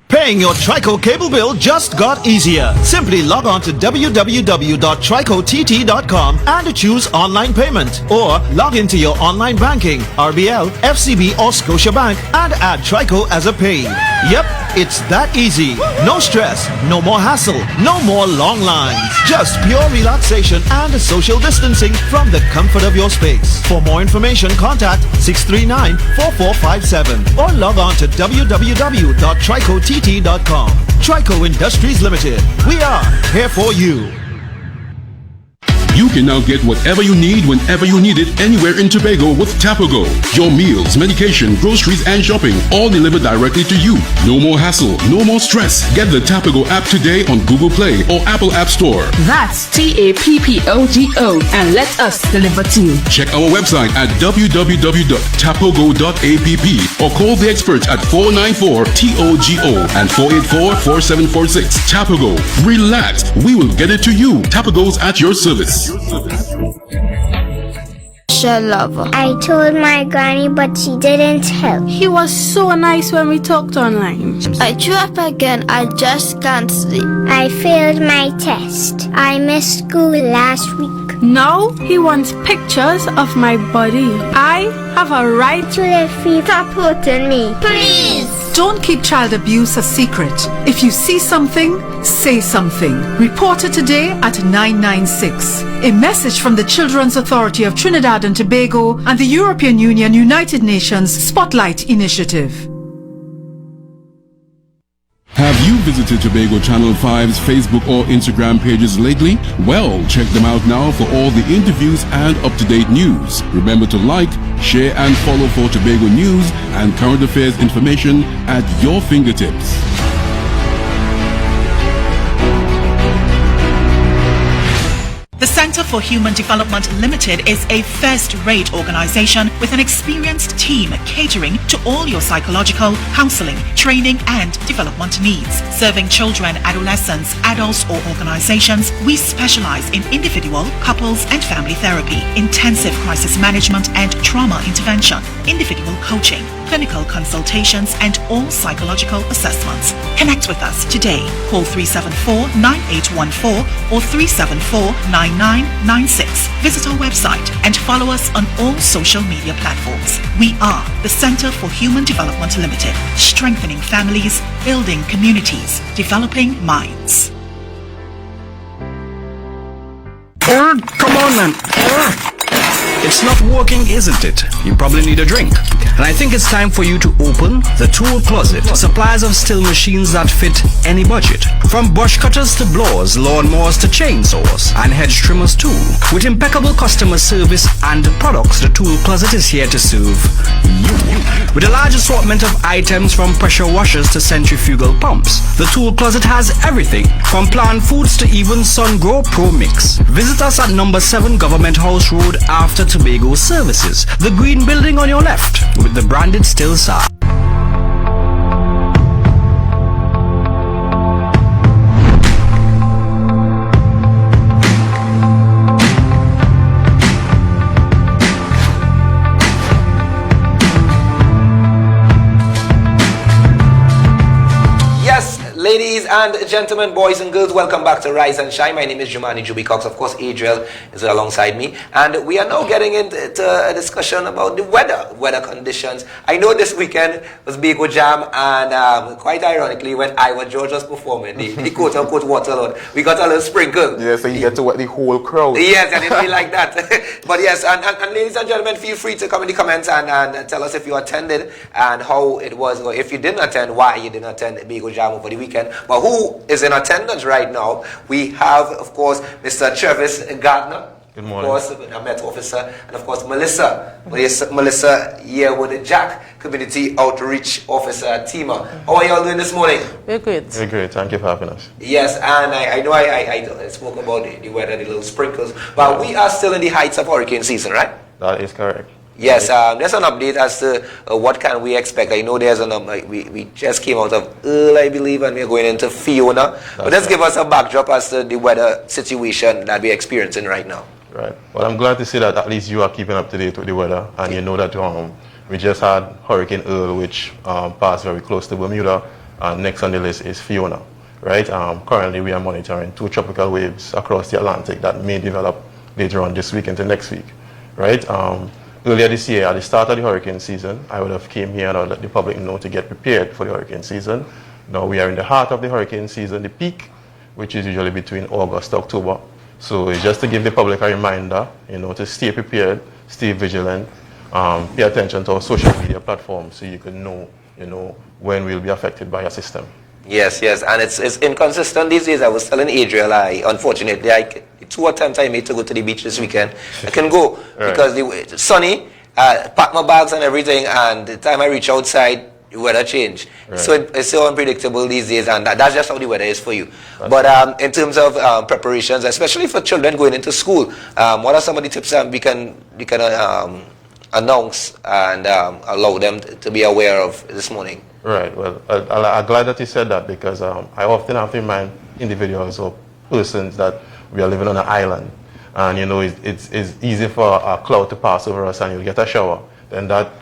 Paying your Trico cable bill just got easier. Simply log on to www.tricott.com and choose online payment, or log into your online banking, RBL, FCB or Scotiabank, and add Trico as a pay. Yep, it's that easy. No stress, no more hassle, no more long lines. Just pure relaxation and social distancing from the comfort of your space. For more information, contact 639-4457 or log on to www.tricott.com. Trico Industries Limited. We are here for you. You can now get whatever you need whenever you need it anywhere in Tobago with Tapago. Your meals, medication, groceries and shopping all delivered directly to you. No more hassle, no more stress. Get the Tapago app today on Google Play or Apple App Store. That's TAPPOGO and let us deliver to you. Check our website at www.tapago.app or call the experts at 494-TOGO and 484-4746. Tapago. Relax. We will get it to you. Tapago's at your service. Lover. I told my granny, but she didn't help. He was so nice when we talked online. I threw up again. I just can't sleep. I failed my test. I missed school last week. Now he wants pictures of my body. I have a right to live free. Stop hurting me, please. Don't keep child abuse a secret. If you see something, say something. Report it today at 996. A message from the Children's Authority of Trinidad and Tobago and the European Union United Nations Spotlight Initiative. Have you visited Tobago Channel 5's Facebook or Instagram pages lately? Well, check them out now for all the interviews and up-to-date news. Remember to like, share and follow for Tobago news and current affairs information at your fingertips. The Center for Human Development Limited is a first-rate organization with an experienced team catering to all your psychological, counseling, training and development needs. Serving children, adolescents, adults or organizations, we specialize in individual, couples and family therapy, intensive crisis management and trauma intervention, individual coaching, clinical consultations and all psychological assessments. Connect with us today. Call 374-9814 or 374-9996. Visit our website and follow us on all social media platforms. We are the Center for Human Development Limited, strengthening families, building communities, developing minds. Come on, man. It's not working, isn't it? You probably need a drink. And I think it's time for you to open the Tool Closet. Suppliers of steel machines that fit any budget. From brush cutters to blowers, lawnmowers to chainsaws, and hedge trimmers too. With impeccable customer service and products, the Tool Closet is here to serve you. With a large assortment of items from pressure washers to centrifugal pumps, the Tool Closet has everything from plant foods to even Sungrow Pro Mix. Visit us at number 7 Government House Road after Tobago Services, the green building on your left with the branded still sign. Ladies and gentlemen, boys and girls, welcome back to Rise and Shine. My name is Jumani Juby Cox. Of course, Adriel is alongside me. And we are now getting into a discussion about the weather conditions. I know this weekend was Bego Jam, and quite ironically, when Iowa George was performing, the quote-unquote waterlord, we got a little sprinkle. Yeah, so you get to wet the whole crowd. Yes, and it'll be like that. But yes, and ladies and gentlemen, feel free to come in the comments and tell us if you attended and how it was, or if you didn't attend, why you didn't attend Bego Jam over the weekend. But who is in attendance right now? We have, of course, Mr. Travis Gardner. Good morning. Of course, a Met officer, and of course, Melissa. Melissa Yearwood Jack, Community Outreach Officer at TEMA. How are you all doing this morning? We're good. We're great. Thank you for having us. Yes, and I know I spoke about the weather, the little sprinkles, but we are still in the heights of hurricane season, right? That is correct. Yes, there's an update as to what can we expect. I know there's we just came out of Earl, I believe, and we're going into Fiona. But let's give us a backdrop as to the weather situation that we're experiencing right now. Right. Well, I'm glad to see that at least you are keeping up to date with the weather, and you know that we just had Hurricane Earl, which passed very close to Bermuda, and next on the list is Fiona. Right. Currently, we are monitoring 2 tropical waves across the Atlantic that may develop later on this week into next week. Right. Earlier this year, at the start of the hurricane season, I would have came here and I would let the public know to get prepared for the hurricane season. Now we are in the heart of the hurricane season, the peak, which is usually between August to October. So it's just to give the public a reminder, to stay prepared, stay vigilant, pay attention to our social media platforms so you can know, when we'll be affected by a system. Yes, and it's inconsistent these days. I was telling Adriel, unfortunately, the 2 attempts I made to go to the beach this weekend, I can go because it's sunny, pack my bags and everything, and the time I reach outside, the weather changed. Right. So it's so unpredictable these days, and that's just how the weather is for you. But in terms of preparations, especially for children going into school, what are some of the tips that we can announce and allow them to be aware of this morning? Right. Well, I'm glad that you said that because I often have to remind individuals or persons that we are living on an island, and it's easy for a cloud to pass over us and you'll get a shower. Then that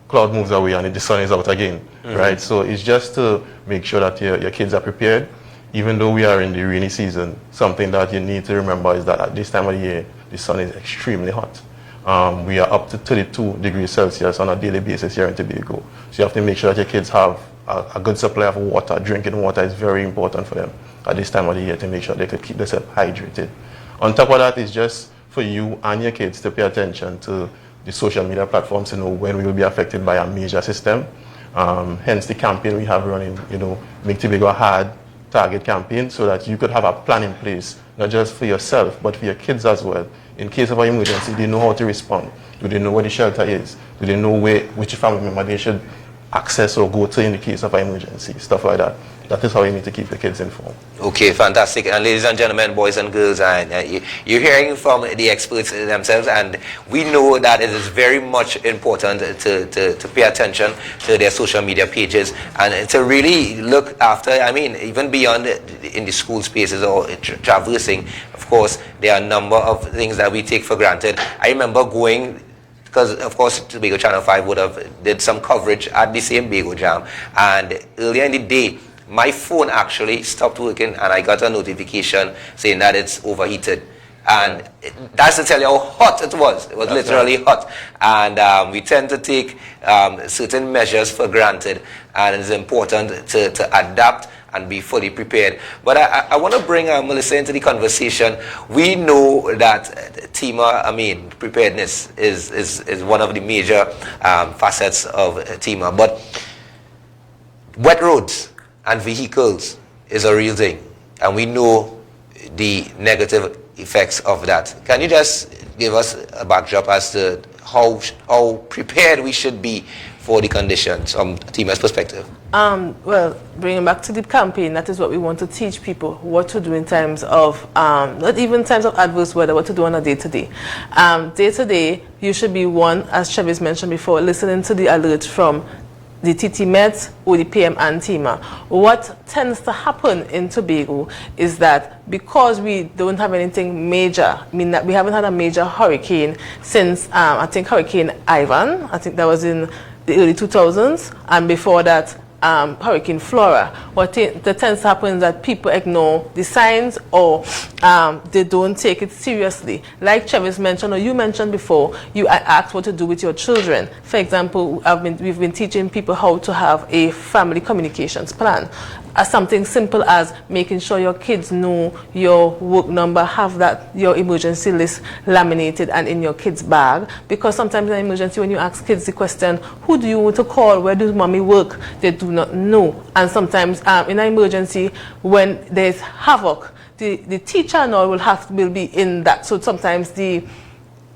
cloud moves away and the sun is out again. Mm-hmm. Right. So it's just to make sure that your kids are prepared. Even though we are in the rainy season, something that you need to remember is that at this time of the year, the sun is extremely hot. We are up to 32 degrees Celsius on a daily basis here in Tobago. So you have to make sure that your kids have a good supply of water. Drinking water is very important for them at this time of the year to make sure they could keep themselves hydrated. On top of that, it's just for you and your kids to pay attention to the social media platforms to know when we will be affected by a major system. Hence the campaign we have running, Make Tobago a Hard Target campaign, so that you could have a plan in place, not just for yourself, but for your kids as well. In case of an emergency, they know how to respond. Do they know where the shelter is? Do they know which family member they should access or go to in the case of an emergency? Stuff like that. That is how you need to keep the kids informed. Okay, fantastic. And ladies and gentlemen, boys and girls, you're hearing from the experts themselves, and we know that it is very much important to pay attention to their social media pages and to really look after, even beyond in the school spaces or traversing, of course, there are a number of things that we take for granted. I remember going, because of course Tobago Channel 5 would have did some coverage at the same Bego Jam, and earlier in the day, my phone actually stopped working and I got a notification saying that it's overheated. And that's to tell you how hot it was. It was literally hot. And we tend to take certain measures for granted. And it's important to adapt and be fully prepared. But I want to bring Melissa into the conversation. We know that TEMA, preparedness is one of the major facets of TEMA. But wet roads and vehicles is a real thing, and we know the negative effects of that. Can you just give us a backdrop as to how prepared we should be for the conditions from TEMA's perspective? Well, bringing back to the campaign, that is what we want to teach people, what to do in times of, not even times of adverse weather, what to do on a day-to-day. Day-to-day, you should be one, as Travis mentioned before, listening to the alert from the TT Met, ODPM and TEMA. What tends to happen in Tobago is that because we don't have anything major, that we haven't had a major hurricane since, I think, Hurricane Ivan, I think that was in the early 2000s, and before that, Hurricane Flora. What that tends to happen is that people ignore the signs, or they don't take it seriously. Like Travis mentioned, or you mentioned before, you asked what to do with your children. For example, we've been teaching people how to have a family communications plan. Something simple as making sure your kids know your work number, have your emergency list laminated and in your kids' bag. Because sometimes in an emergency, when you ask kids the question, who do you want to call, where does mommy work, they do not know. And sometimes in an emergency, when there's havoc, the teacher and all will be in that. So sometimes the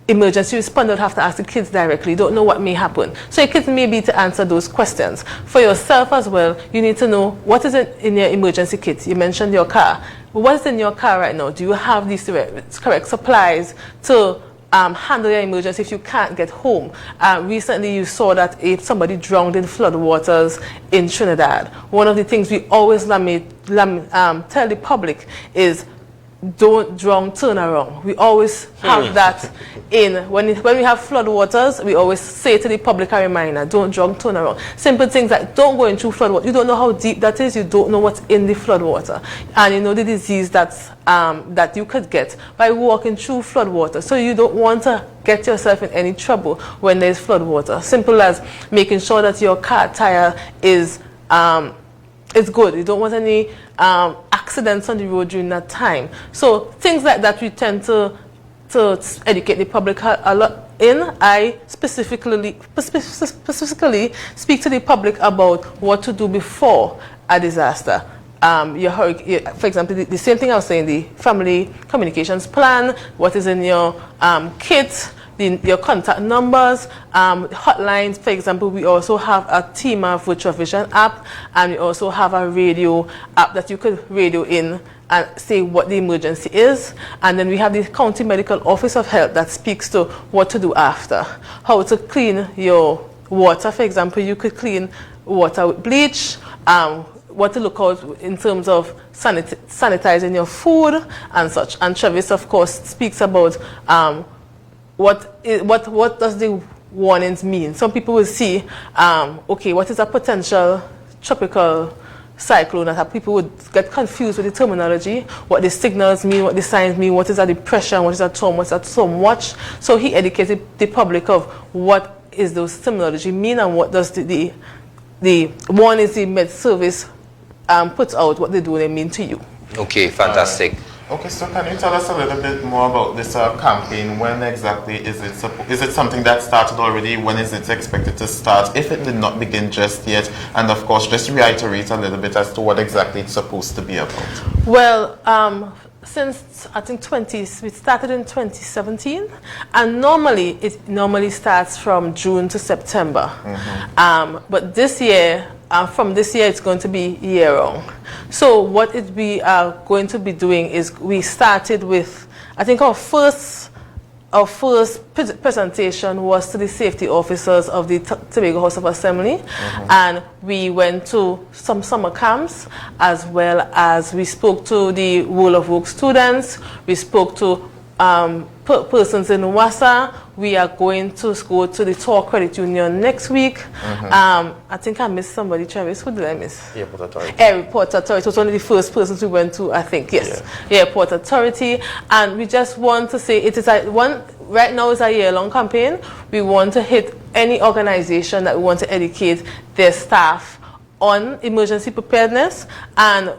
emergency responder would have to ask the kids directly, don't know what may happen. So your kids may be to answer those questions. For yourself as well, you need to know what is in your emergency kit. You mentioned your car. What is in your car right now? Do you have these correct supplies to handle your emergency if you can't get home? Recently you saw that somebody drowned in flood waters in Trinidad. One of the things we always tell the public is don't drown, turn around. We always have that in, when we have flood waters, we always say to the public a reminder, don't drown, turn around. Simple things like don't go into flood water. You don't know how deep that is, you don't know what's in the flood water. And you know the disease that you could get by walking through flood water. So you don't want to get yourself in any trouble when there's flood water. Simple as making sure that your car tire is good. You don't want any accidents on the road during that time. So things like that we tend to educate the public a lot in. I specifically speak to the public about what to do before a disaster. For example, the same thing I was saying, the family communications plan, what is in your kit, your contact numbers, hotlines. For example, we also have a TEMA Virtual Vision app, and we also have a radio app that you could radio in and say what the emergency is. And then we have the County Medical Office of Health that speaks to what to do after. How to clean your water. For example, you could clean water with bleach, what to look out in terms of sanitizing your food and such. And Travis, of course, speaks about what does the warnings mean. Some people will see, okay, what is a potential tropical cyclone? That people would get confused with the terminology, what the signals mean, what the signs mean, what is a depression, what is a storm, what is a storm watch. So he educated the public of what is those terminology mean and what does the one is the Med Service puts out, what they do and they mean to you. Okay, fantastic. Okay, so can you tell us a little bit more about this campaign? When exactly is it? Is it something that started already? When is it expected to start? If it did not begin just yet, and of course, just reiterate a little bit as to what exactly it's supposed to be about. Well, since I think we started in 2017, and normally it starts from June to September. But this year, from this year, it's going to be year-round. So what we are going to be doing is we started with, I think our first presentation was to the safety officers of the Tobago House of Assembly, and we went to some summer camps, as well as we spoke to the World of Work students, we spoke to persons in WASA. We are going to go to the Tor Credit Union next week. I think I missed somebody, Travis. Who did I miss? Airport Authority. Airport Authority. It was one of the first persons we went to, I think. Yes. Yeah. Airport Authority. And we just want to say it is right now it's a year-long campaign. We want to hit any organization that we want to educate their staff on emergency preparedness, and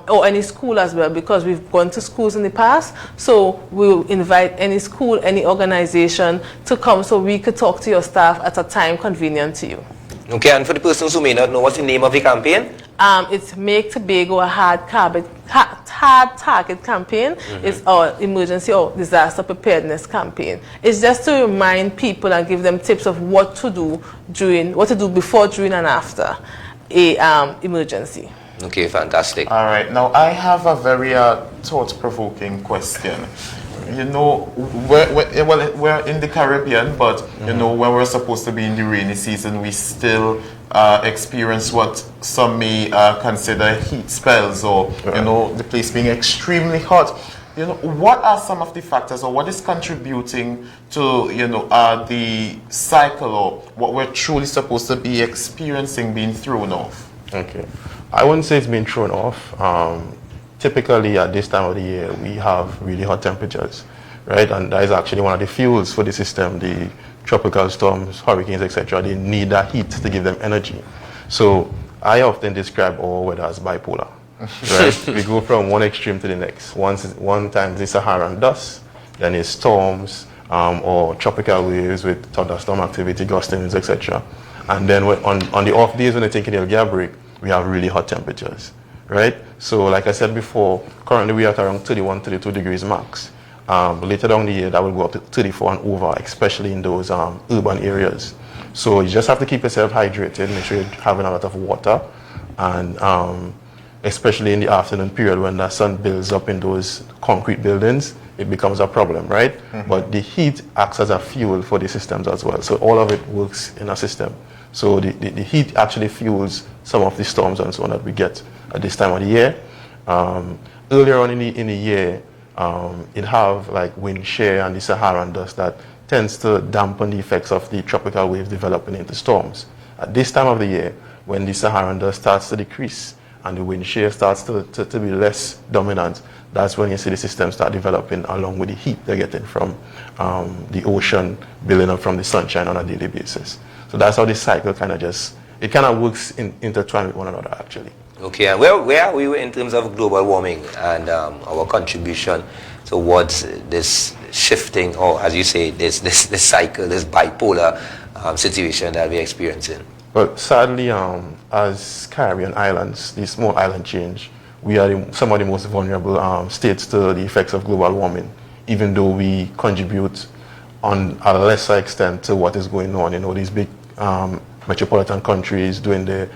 or any school as well, because we've gone to schools in the past. So we'll invite any school, any organization to come so we could talk to your staff at a time convenient to you. Okay, and for the persons who may not know, what's the name of the campaign? It's Make Tobago a Hard Target campaign. It's our emergency or disaster preparedness campaign. It's just to remind people and give them tips of what to do before, during, and after a emergency. Okay, fantastic. All right, now I have a very thought-provoking question. You know, we're in the Caribbean, but you know, when we're supposed to be in the rainy season, we still experience what some may consider heat spells, or you know, the place being extremely hot. You know, what are some of the factors, or what is contributing to, you know, the cycle, or what we're truly supposed to be experiencing being thrown off? Okay. I wouldn't say it's been thrown off. Typically at this time of the year, we have really hot temperatures, right? And that is actually one of the fuels for the system. The tropical storms, hurricanes, etc. They need that heat to give them energy. So I often describe our weather as bipolar, right? We go from one extreme to the next. One time it's Saharan dust, then it's storms or tropical waves with thunderstorm activity, gustings, etc. And then on the off days when they think it'll get a break, we have really hot temperatures, right? So like I said before, currently we are at around 31, 32 degrees max. Later down the year, that will go up to 34 and over, especially in those urban areas. So you just have to keep yourself hydrated, make sure you're having a lot of water, and especially in the afternoon period when the sun builds up in those concrete buildings, it becomes a problem, right? Mm-hmm. But the heat acts as a fuel for the systems as well. So all of it works in a system. So the heat actually fuels some of the storms and so on that we get at this time of the year. Earlier on in the year, it have like wind shear and the Saharan dust that tends to dampen the effects of the tropical waves developing into storms. At this time of the year, when the Saharan dust starts to decrease and the wind shear starts to be less dominant, that's when you see the systems start developing along with the heat they're getting from the ocean building up from the sunshine on a daily basis. So that's how this cycle kind of works intertwined with one another actually. Okay, and where are we in terms of global warming and our contribution towards this shifting, or as you say, this cycle, this bipolar situation that we're experiencing? Well, sadly, as Caribbean islands, the small island change, we are some of the most vulnerable states to the effects of global warming, even though we contribute on a lesser extent to what is going on. You know, these big metropolitan countries doing the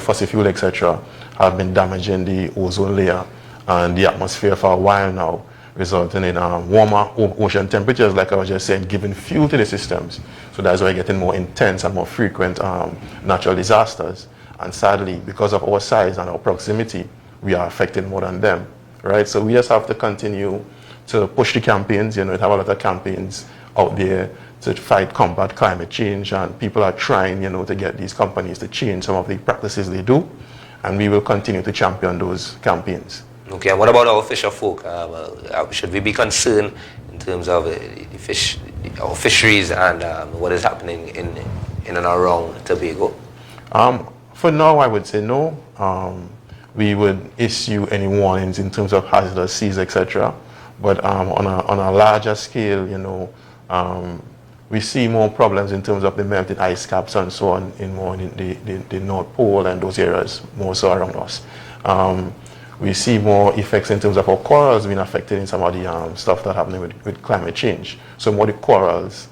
fossil fuel, etc., have been damaging the ozone layer and the atmosphere for a while now, resulting in warmer ocean temperatures, like I was just saying, giving fuel to the systems. So that's why we're getting more intense and more frequent natural disasters. And sadly, because of our size and our proximity, we are affected more than them, right? So we just have to continue to push the campaigns. You know, we have a lot of campaigns out there to combat climate change, and people are trying, you know, to get these companies to change some of the practices they do, and we will continue to champion those campaigns. Okay, and what about our fisher folk? Should we be concerned in terms of our fisheries and what is happening in and around Tobago? For now, I would say no. We would issue any warnings in terms of hazardous seas, etc. But on a larger scale, you know, we see more problems in terms of the melted ice caps and so on in the North Pole and those areas more so around us. We see more effects in terms of our corals being affected in some of the stuff that's happening with climate change. So more the corals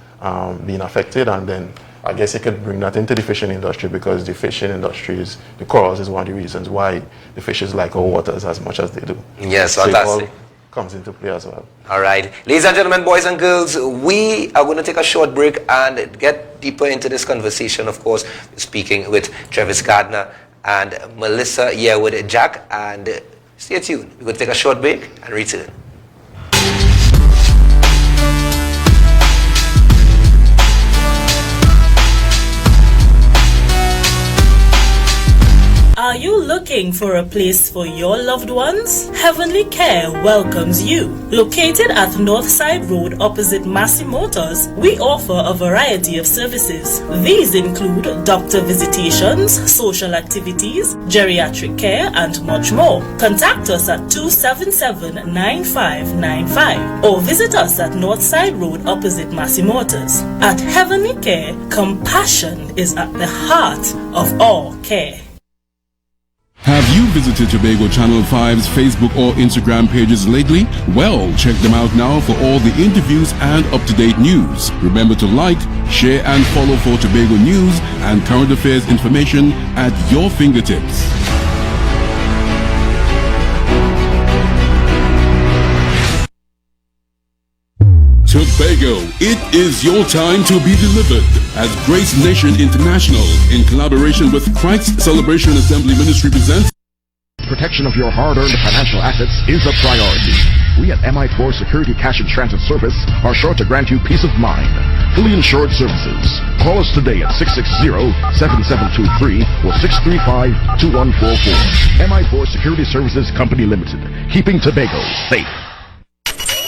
being affected, and then I guess you could bring that into the fishing industry, because the fishing industry the corals is one of the reasons why the fishes like our waters as much as they do. Yes, so fantastic. Comes into play as well. All right. Ladies and gentlemen, boys and girls, we are going to take a short break and get deeper into this conversation. Of course, speaking with Travis Gardner and Melissa Yearwood Jack, and stay tuned. We're going to take a short break and return. Are you looking for a place for your loved ones? Heavenly Care welcomes you. Located at Northside Road opposite Massey Motors, we offer a variety of services. These include doctor visitations, social activities, geriatric care, and much more. Contact us at 277-9595 or visit us at Northside Road opposite Massey Motors. At Heavenly Care, compassion is at the heart of all care. Have you visited Tobago Channel 5's Facebook or Instagram pages lately? Well, check them out now for all the interviews and up-to-date news. Remember to like, share and follow for Tobago news and current affairs information at your fingertips. Tobago, it is your time to be delivered. As Grace Nation International, in collaboration with Christ Celebration Assembly Ministry, presents protection of your hard-earned financial assets is a priority. We at MI4 Security Cash and Transit Service are sure to grant you peace of mind. Fully insured services. Call us today at 660-7723 or 635-2144. MI4 Security Services Company Limited, keeping Tobago safe.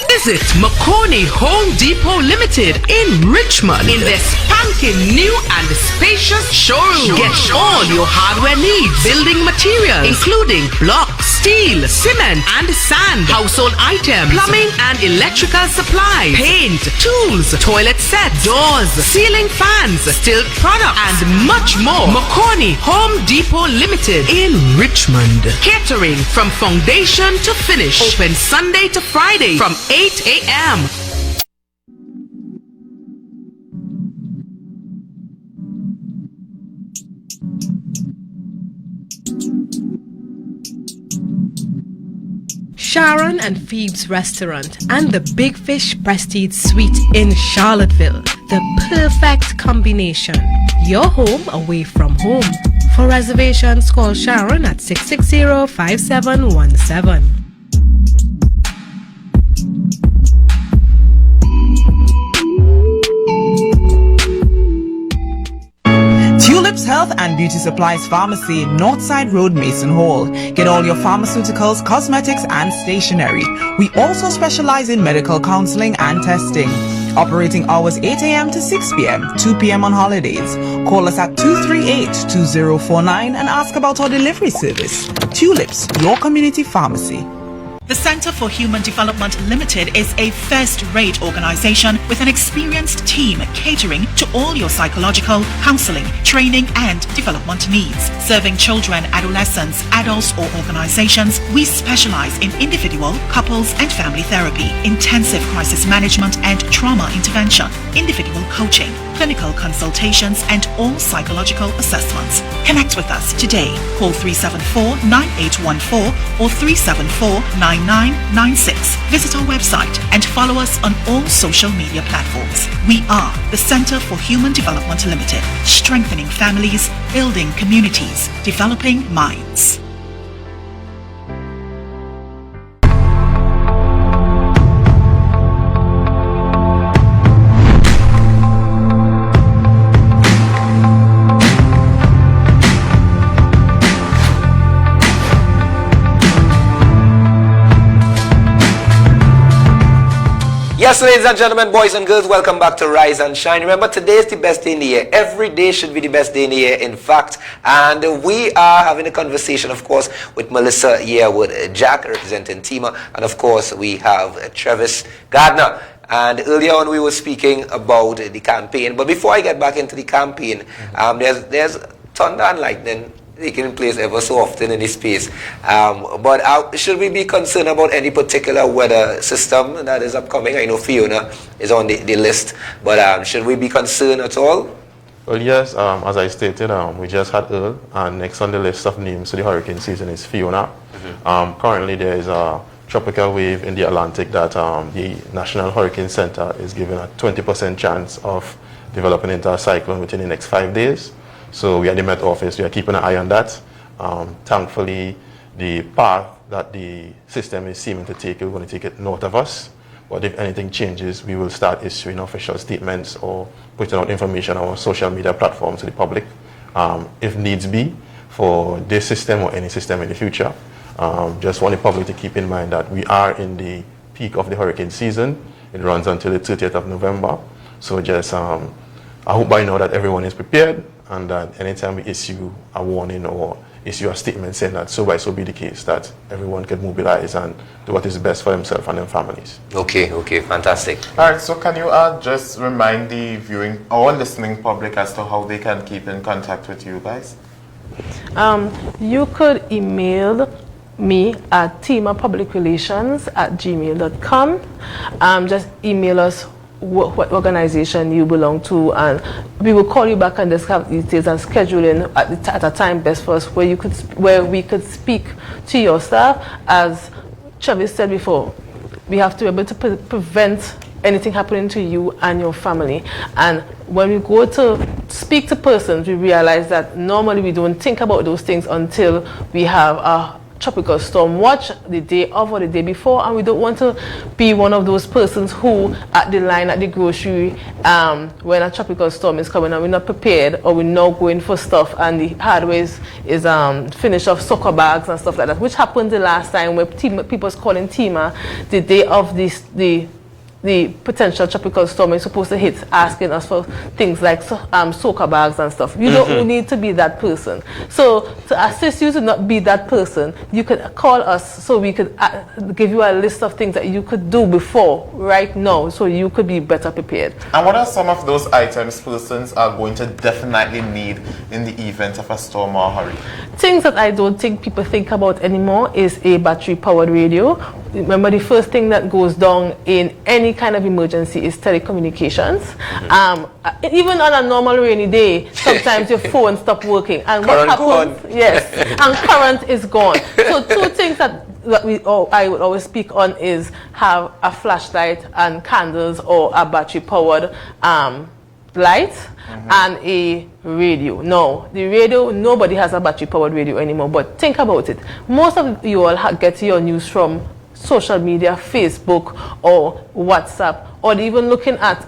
Visit McCorney Home Depot Limited in Richmond in their spanking new and spacious showroom. Get all your hardware needs, building materials, including blocks, steel, cement, and sand, household items, plumbing and electrical supplies, paint, tools, toilet sets, doors, ceiling fans, steel products, and much more. McCorney Home Depot Limited in Richmond. Catering from foundation to finish. Open Sunday to Friday from 8 a.m. Sharon and Phoebe's Restaurant and the Big Fish Prestige Suite in Charlottesville. The perfect combination. Your home away from home. For reservations, call Sharon at 660-5717. Tulips Health and Beauty Supplies Pharmacy, Northside Road, Mason Hall. Get all your pharmaceuticals, cosmetics, and stationery. We also specialize in medical counseling and testing. Operating hours 8 a.m. to 6 p.m., 2 p.m. on holidays. Call us at 238-2049 and ask about our delivery service. Tulips, your community pharmacy. The Center for Human Development Limited is a first-rate organization with an experienced team catering to all your psychological, counseling, training and development needs. Serving children, adolescents, adults or organizations, we specialize in individual, couples and family therapy, intensive crisis management and trauma intervention, individual coaching, clinical consultations and all psychological assessments. Connect with us today. Call 374-9814 or 374-9996. Visit our website and follow us on all social media platforms. We are the Center for Human Development Limited, strengthening families, building communities, developing minds. Yes, ladies and gentlemen, boys and girls, welcome back to Rise and Shine. Remember, today is the best day in the year. Every day should be the best day in the year, in fact. And we are having a conversation, of course, with Melissa Yearwood Jack, representing TEMA. And, of course, we have Travis Gardner. And earlier on, we were speaking about the campaign. But before I get back into the campaign, there's thunder and lightning taking place ever so often in this space. But should we be concerned about any particular weather system that is upcoming? I know Fiona is on the list, but should we be concerned at all? Well, yes, as I stated, we just had Earl, and next on the list of names for the hurricane season is Fiona. Currently, there is a tropical wave in the Atlantic that the National Hurricane Center is giving a 20% chance of developing into a cyclone within the next 5 days. So we at the Met Office, we are keeping an eye on that. Thankfully, the path that the system is seeming to take, we're going to take it north of us. But if anything changes, we will start issuing official statements or putting out information on our social media platforms to the public, if needs be, for this system or any system in the future. Just want the public to keep in mind that we are in the peak of the hurricane season. It runs until the 30th of November. So just, I hope by now that everyone is prepared, and that anytime we issue a warning or issue a statement saying that so be the case, that everyone can mobilize and do what is best for themselves and their families. Okay, fantastic. All right, so can you just remind the viewing or listening public as to how they can keep in contact with you guys? You could email me at temapublicrelations@gmail.com. Just email us what organization you belong to, and we will call you back and discuss details and scheduling at a time best for us where we could speak to your staff. As Travis said before, we have to be able to prevent anything happening to you and your family. And when we go to speak to persons, we realize that normally we don't think about those things until we have a tropical storm watch the day of or the day before, and we don't want to be one of those persons who at the line at the grocery when a tropical storm is coming and we're not prepared, or we're now going for stuff and the hardware is finished off soccer bags and stuff like that, which happened the last time where people was calling TEMA the day of the potential tropical storm is supposed to hit, asking us for things like soccer bags and stuff. You don't need to be that person. So to assist you to not be that person, you could call us so we could give you a list of things that you could do before, right now, so you could be better prepared. And what are some of those items persons are going to definitely need in the event of a storm or hurry? Things that I don't think people think about anymore is a battery-powered radio. Remember, the first thing that goes down in any kind of emergency is telecommunications. Even on a normal rainy day, sometimes your phone stops working. And what happens? Yes, and current is gone. So two things that I would always speak on is have a flashlight and candles or a battery-powered light and a radio. No, the radio, nobody has a battery-powered radio anymore, but think about it. Most of you all get your news from social media, Facebook or WhatsApp, or even looking at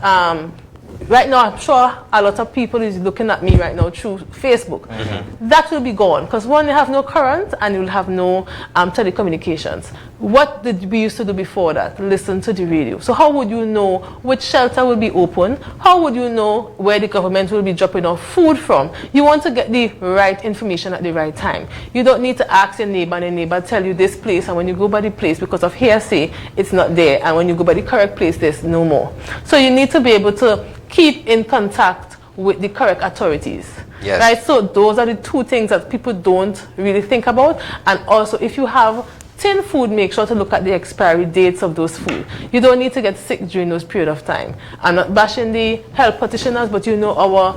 right now I'm sure a lot of people is looking at me right now through Facebook. That will be gone because one, you have no current and you will have no telecommunications. What did we used to do before that? Listen to the radio. So how would you know which shelter will be open? How would you know where the government will be dropping off food from? You want to get the right information at the right time. You don't need to ask your neighbor and your neighbor tell you this place, and when you go by the place because of hearsay, it's not there, and when you go by the correct place, there's no more. So you need to be able to keep in contact with the correct authorities. Yes. Right? So those are the two things that people don't really think about. And also, if you have tin food, make sure to look at the expiry dates of those food. You don't need to get sick during those period of time. I'm not bashing the health practitioners, but you know our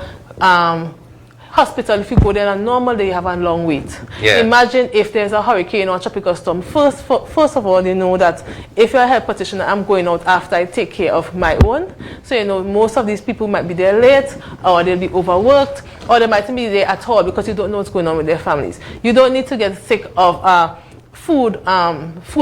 hospital, if you go there on a normal day, you have a long wait. Yeah. Imagine if there's a hurricane or a tropical storm. First of all, you know that if you're a health practitioner, I'm going out after I take care of my own. So, you know, most of these people might be there late, or they'll be overworked, or they mightn't be there at all because you don't know what's going on with their families. You don't need to get sick of food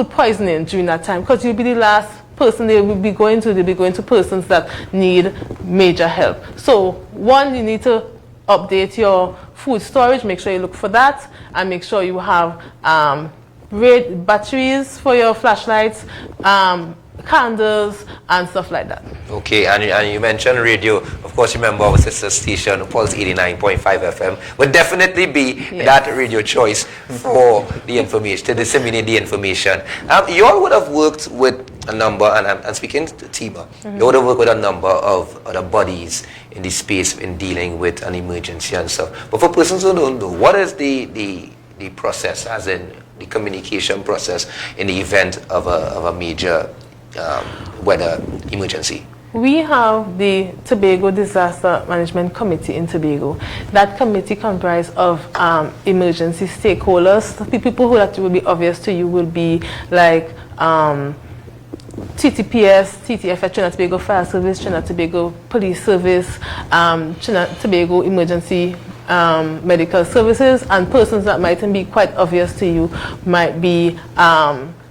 poisoning during that time, because you'll be the last person they'll be going to persons that need major help. So, one, you need to update your food storage, make sure you look for that, and make sure you have batteries for your flashlights, candles, and stuff like that. Okay, and you mentioned radio. Of course, remember our sister station, Pulse 89.5 FM, would definitely be that radio choice for the information, to disseminate the information. You all would have worked with a number, and I'm speaking to TEMA, you would have worked with a number of other bodies in this space in dealing with an emergency and stuff. But for persons who don't know, what is the process, as in the communication process in the event of a major weather emergency? We have the Tobago Disaster Management Committee in Tobago. That committee comprises of emergency stakeholders. The people who that will be obvious to you will be like TTPS, TTF, Trinidad Tobago Fire Service, Trinidad Tobago Police Service, Trinidad Tobago Emergency Medical Services, and persons that mightn't be quite obvious to you might be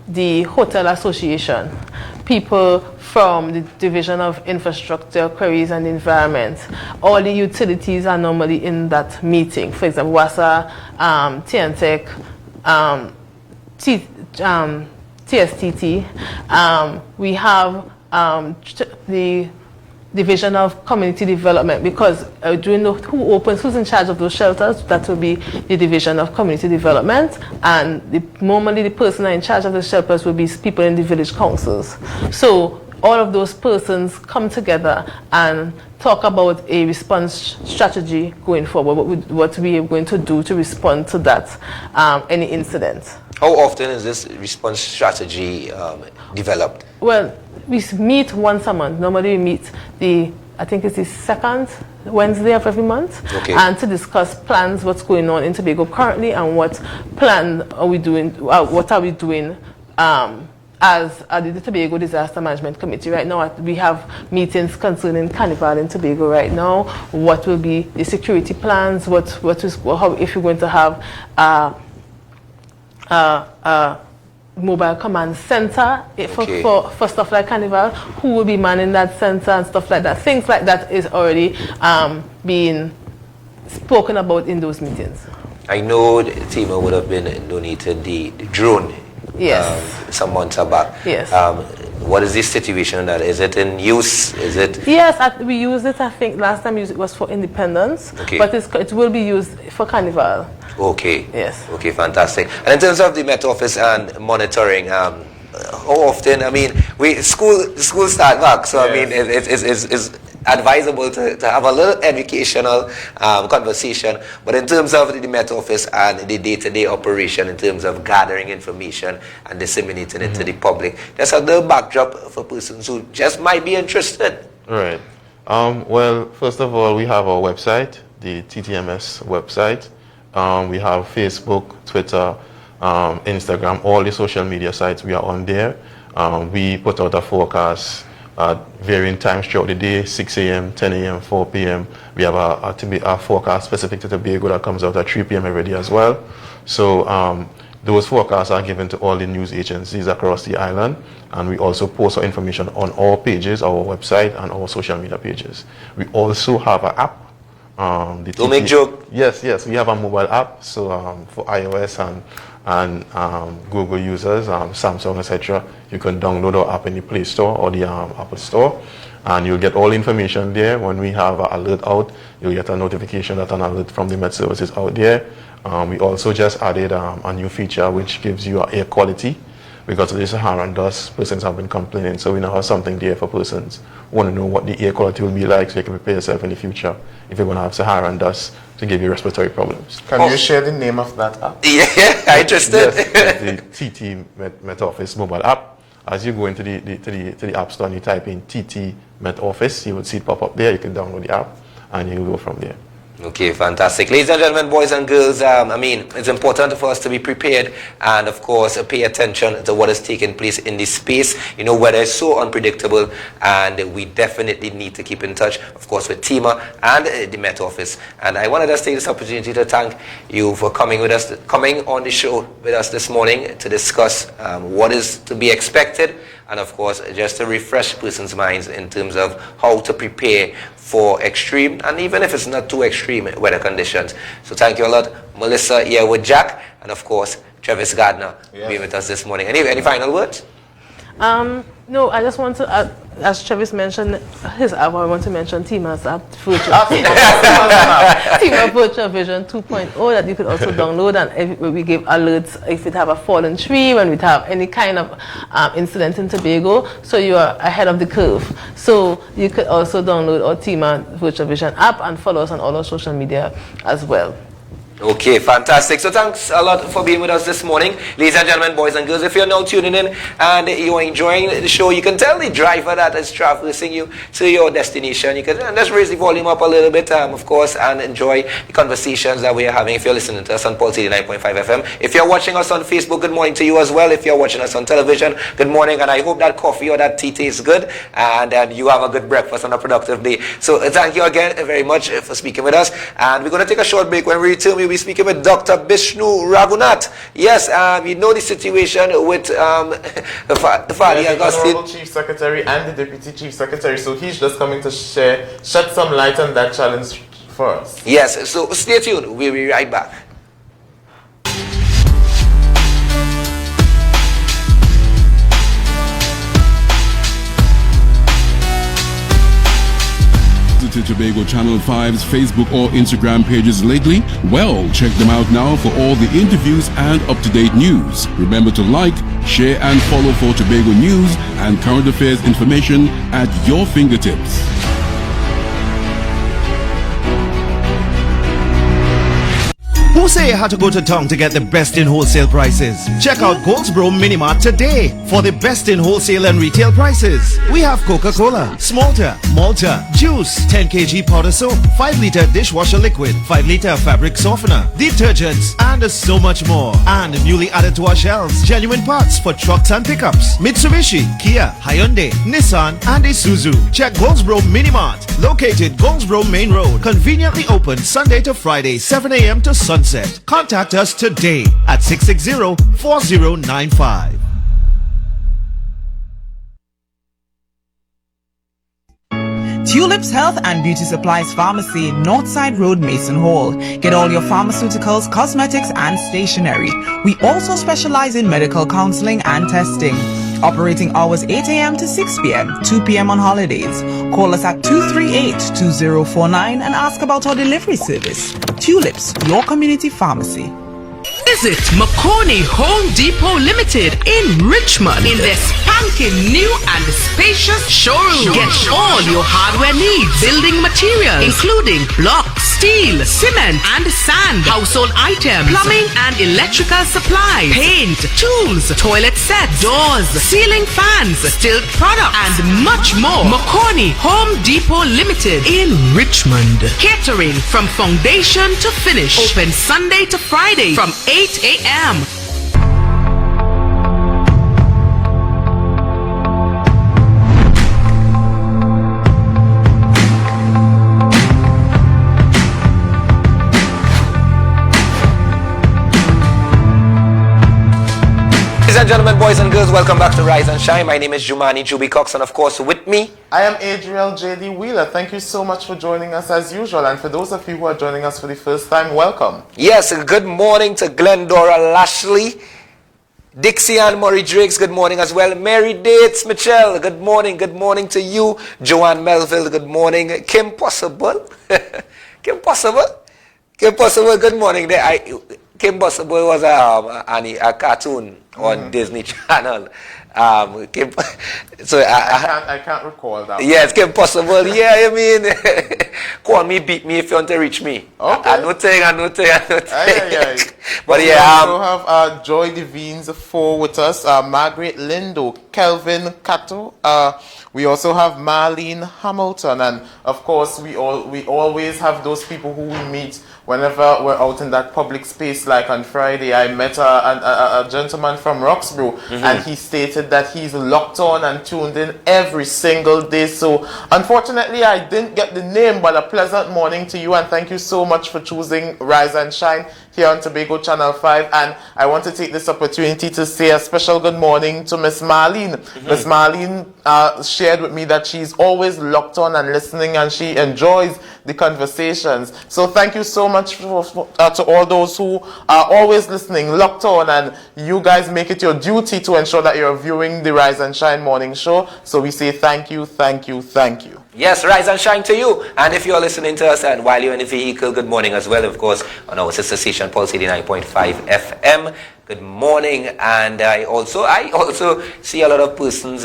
the Hotel Association, people from the Division of Infrastructure, Quarries and Environment. All the utilities are normally in that meeting. For example, WASA, TNTEC, TSTT. We have the Division of Community Development, because during who's in charge of those shelters, that will be the Division of Community Development, and normally the person in charge of the shelters will be people in the village councils. So all of those persons come together and talk about a response strategy going forward, what we are going to do to respond to that, any incident. How often is this response strategy developed? Well, we meet once a month. Normally we meet I think it's the second Wednesday of every month, and to discuss plans, what's going on in Tobago currently, and what plan are we doing, what are we doing as the Tobago Disaster Management Committee. Right now we have meetings concerning Carnival in Tobago right now. What will be the security plans, how, if you're going to have mobile command center Okay. for stuff like Carnival, who will be manning that center and stuff like that. Things like that is already being spoken about in those meetings. I know Tima would have been donated the drone Yes. some months back. Yes. What is the situation on that? Is it in use? Is it? Yes, we used it, I think last time it was for Independence, Okay. but it will be used for Carnival. Okay. Yes. Okay, fantastic. And in terms of the Met Office and monitoring, how often? I mean, school start back, so I mean, it's advisable to have a little educational conversation. But in terms of the Met Office and the day-to-day operation, in terms of gathering information and disseminating it to the public, just a little backdrop for persons who just might be interested. Right. Well, first of all, we have our website, the TTMS website. We have Facebook, Twitter, Instagram, all the social media sites. We are on there. We put out a forecast at varying times throughout the day, 6 a.m., 10 a.m., 4 p.m. We have a forecast specific to Tobago that comes out at 3 p.m. every day as well. So those forecasts are given to all the news agencies across the island, and we also post our information on our pages, our website, and our social media pages. We also have an app. Don't make joke. Yes, we have a mobile app. So for iOS and Google users, Samsung, etc., you can download our app in the Play Store or the Apple Store, and you'll get all information there. When we have an alert out, you'll get a notification that an alert from the Met Service is out there. We also just added a new feature which gives you air quality. Because of the Saharan dust, persons have been complaining, so we now have something there for persons who want to know what the air quality will be like, so you can prepare yourself in the future if you're going to have Saharan dust to give you respiratory problems. Can you share the name of that app? Yeah, I'm interested. Yes, the TT Met Office mobile app. As you go into the App Store and you type in TT Met Office, you will see it pop up there. You can download the app and you will go from there. Okay, fantastic. Ladies and gentlemen, boys and girls, I mean, it's important for us to be prepared and, of course, pay attention to what is taking place in this space. You know, weather is so unpredictable, and we definitely need to keep in touch, of course, with TIMA and the Met Office. And I want to just take this opportunity to thank you for coming on the show with us this morning to discuss what is to be expected, and, of course, just to refresh persons' minds in terms of how to prepare for extreme, and even if it's not too extreme, weather conditions. So thank you a lot, Melissa here with Jack, and of course, Travis Gardner being with us this morning. Any final words? No, I just want to add, as Travis mentioned his app, I want to mention TIMA's app, TIMA Virtual Vision 2.0, that you could also download, and we give alerts if we have a fallen tree, when we have any kind of incident in Tobago, so you are ahead of the curve. So you could also download our TIMA Virtual Vision app and follow us on all our social media as well. Okay, fantastic. So thanks a lot for being with us this morning. Ladies and gentlemen, boys and girls, if you're now tuning in and you're enjoying the show, you can tell the driver that is traversing you to your destination. You can just raise the volume up a little bit, of course, and enjoy the conversations that we are having if you're listening to us on Pulse 89.5 FM. If you're watching us on Facebook, good morning to you as well. If you're watching us on television, good morning, and I hope that coffee or that tea tastes good, and you have a good breakfast on a productive day. So thank you again very much for speaking with us, and we're going to take a short break. When we return, we'll be speaking with Dr. Bishnu Raghunath. Yes, you know the situation with the Fadi Augustine. The Chief Secretary and the Deputy Chief Secretary, so he's just coming to shed some light on that challenge for us. Yes, so stay tuned. We'll be right back. To Tobago Channel 5's Facebook or Instagram pages lately? Well, check them out now for all the interviews and up-to-date news. Remember to like, share and follow for Tobago news and current affairs information at your fingertips. Who say you had to go to town to get the best in wholesale prices? Check out Goldsboro Minimart today for the best in wholesale and retail prices. We have Coca-Cola, Smalta, Malta, juice, 10 kg powder soap, 5 liter dishwasher liquid, 5 liter fabric softener, detergents, and so much more. And newly added to our shelves, genuine parts for trucks and pickups. Mitsubishi, Kia, Hyundai, Nissan, and Isuzu. Check Goldsboro Minimart, located Goldsboro Main Road, conveniently open Sunday to Friday, 7 a.m. to sunset. outset. Contact us today at 660-4095. Tulips Health and Beauty Supplies Pharmacy, Northside Road, Mason Hall. Get all your pharmaceuticals, cosmetics, and stationery. We also specialize in medical counseling and testing. Operating hours 8 a.m. to 6 p.m., 2 p.m. on holidays. Call us at 238-2049 and ask about our delivery service. Tulips, your community pharmacy. Visit McCorney Home Depot Limited in Richmond in their spanking new and spacious showroom. Get all your hardware needs, building materials, including blocks, steel, cement, and sand, household items, plumbing and electrical supplies, paint, tools, toilet sets, doors, ceiling fans, steel products, and much more. McCorney Home Depot Limited in Richmond. Catering from foundation to finish. Open Sunday to Friday from 8 a.m. Ladies and gentlemen, boys and girls, welcome back to Rise and Shine. My name is Jumani Juby Cox, and of course with me, I am Adriel J.D. Wheeler. Thank you so much for joining us as usual. And for those of you who are joining us for the first time, welcome. Yes, good morning to Glendora Lashley, Dixie Ann Murray Drakes, good morning as well. Mary Dates Mitchell, good morning to you. Joanne Melville, good morning. Kim Possible, Kim Possible, good morning. Kim Possible was a cartoon on Disney Channel. Kim, so I can't recall that. Yes, Kim Possible. Yeah, I mean, call me, beat me if you want to reach me. Okay. I no thing. Aye. But we yeah, also have Joy Devines 4 with us, Margaret Lindo, Kelvin Cato. We also have Marlene Hamilton, and of course we always have those people who we meet whenever we're out in that public space. Like on Friday, I met a gentleman from Roxborough, and he stated that he's locked on and tuned in every single day. So unfortunately, I didn't get the name, but a pleasant morning to you, and thank you so much for choosing Rise and Shine here on Tobago Channel 5. And I want to take this opportunity to say a special good morning to Miss Marlene. Miss Marlene shared with me that she's always locked on and listening, and she enjoys the conversations. So thank you so much to all those who are always listening, locked on, and you guys make it your duty to ensure that you're viewing the Rise and Shine morning show. So we say thank you. yes, Rise and Shine to you. And if you're listening to us and while you're in the vehicle, good morning as well, of course, on our sister station, Pulse 89.5 FM. Good morning. And I also see a lot of persons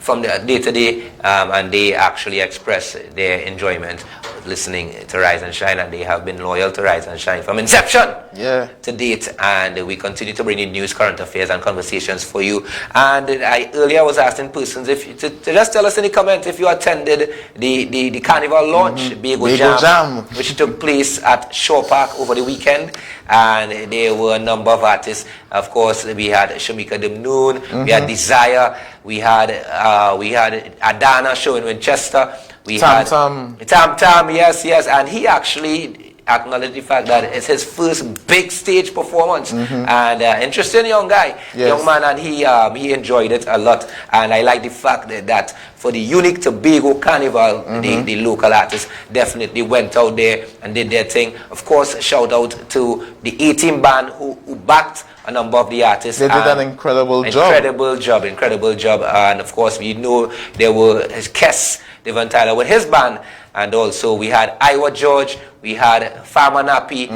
from the day-to-day, and they actually express their enjoyment listening to Rise and Shine, and they have been loyal to Rise and Shine from inception to date, and we continue to bring you news, current affairs, and conversations for you. And earlier was asking persons if to just tell us in the comment if you attended the carnival launch, Bagel Jam, which took place at Shaw Park over the weekend, and there were a number of artists. Of course, we had Shamika Dimnoon, we had Desire, we had Adana show in Winchester. We had Tam, yes, and he actually acknowledged the fact that it's his first big stage performance, and interesting young guy, young man, and he enjoyed it a lot. And I like the fact that for the unique Tobago Carnival, the local artists definitely went out there and did their thing. Of course, shout out to the A-Team band who backed a number of the artists. They did an incredible job. Incredible job. And of course, we know there were Kess, Devon Tyler with his band, and also we had Iowa George, we had Farmer Nappy,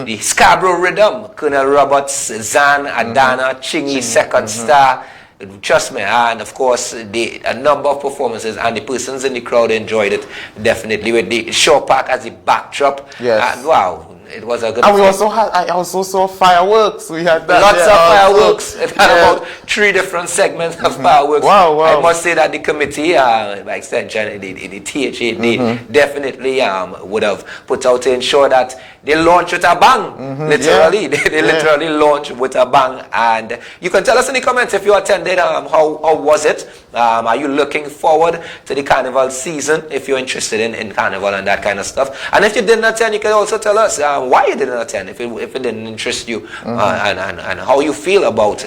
the Scarborough Rhythm, Colonel Roberts, Zan, Adana, Chingy, Second Star, trust me, and of course a number of performances, and the persons in the crowd enjoyed it definitely with the Shaw Park as the backdrop. And wow, it was a good. And I also saw fireworks. We had that. Lots of fireworks. It had about 3 different segments of fireworks. Wow. I must say that the committee, by extension, the THA, they definitely would have put out to ensure that they launch with a bang. Literally, they literally launch with a bang. And you can tell us in the comments if you attended. How was it? Are you looking forward to the carnival season? If you're interested in carnival and that kind of stuff. And if you didn't attend, you can also tell us why you didn't attend. If it didn't interest you, and how you feel about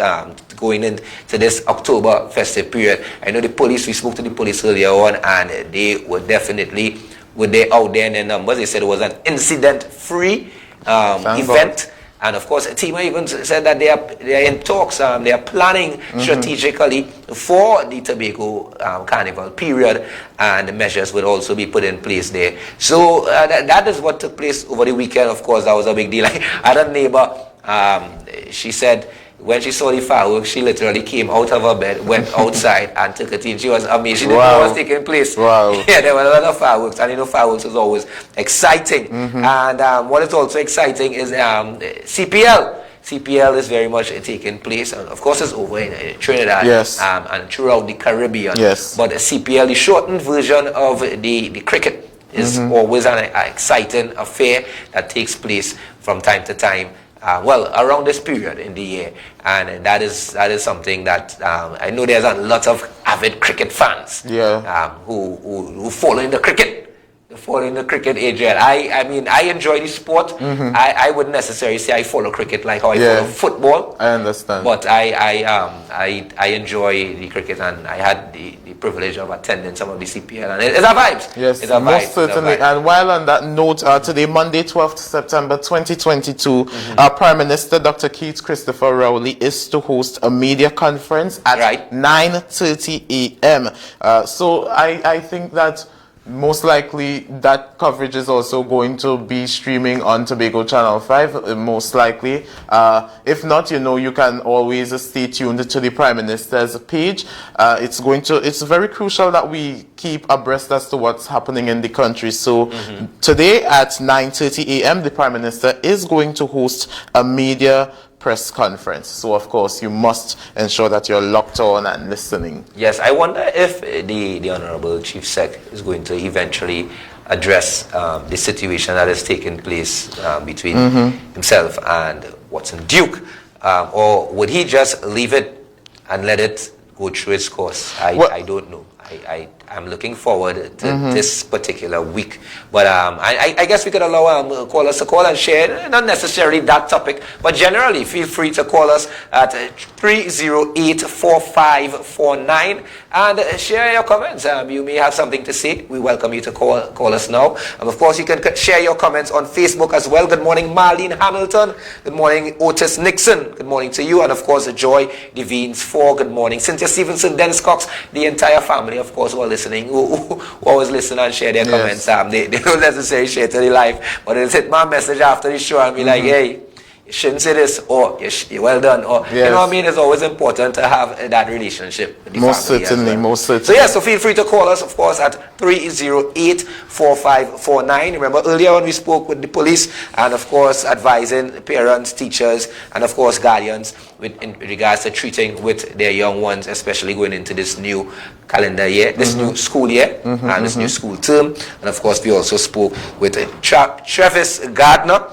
going into this October festive period. I know we spoke to the police earlier on, and they were definitely out there in their numbers. They said it was an incident-free event. And of course, Tima even said that they are in talks, they are planning strategically for the Tobago Carnival period, and measures will also be put in place there. So that is what took place over the weekend. Of course, that was a big deal. I had a neighbor, she said, when she saw the fireworks, she literally came out of her bed, went outside, and took it in. She was amazed. She didn't know what was taking place. Yeah, there were a lot of fireworks, and fireworks is always exciting. And what is also exciting is CPL. CPL is very much taking place, and of course it's over in Trinidad and throughout the Caribbean. But the CPL, the shortened version of the cricket, is always an exciting affair that takes place from time to time. Around this period in the year, and that is something that I know there's a lot of avid cricket fans who follow in the cricket. Adrian. I mean, I enjoy the sport. I wouldn't necessarily say I follow cricket like how I follow football. I understand. But I enjoy the cricket, and I had the privilege of attending some of the CPL, and it's a vibes. Yes, it's a most certainly. And while on that note, today, Monday, 12th September 2022, Prime Minister Dr. Keith Christopher Rowley is to host a media conference at 9:30 a.m. So I think that most likely that coverage is also going to be streaming on Tobago Channel 5, most likely. If not, you can always stay tuned to the Prime Minister's page. It's very crucial that we keep abreast as to what's happening in the country. So today at 9:30 a.m., the Prime Minister is going to host a media press conference. So of course you must ensure that you're locked on and listening. Yes, I wonder if the Honorable Chief Sec is going to eventually address the situation that is taking place between himself and Watson Duke, or would he just leave it and let it go through its course? I don't know. I'm looking forward to this particular week. But I guess we could allow callers to call and share, not necessarily that topic, but generally feel free to call us at 308-4549 and share your comments. You may have something to say. We welcome you to call us now. And of course, you can share your comments on Facebook as well. Good morning, Marlene Hamilton. Good morning, Otis Nixon. Good morning to you. And of course, Joy Devines 4. Good morning, Cynthia Stevenson, Dennis Cox, the entire family, of course, who are listening, who always listen and share their comments. They don't necessarily share to the live, but they'll hit my message after the show and be like, hey, you shouldn't say this, or you're well done, or you know what I mean? It's always important to have that relationship with the most family certainly, most certainly. So yeah, so feel free to call us, of course, at 308-4549. Remember earlier on we spoke with the police, and of course advising parents, teachers, and of course guardians in regards to treating with their young ones, especially going into this new calendar year, this new school year, and this new school term. And of course we also spoke with Travis Gardner,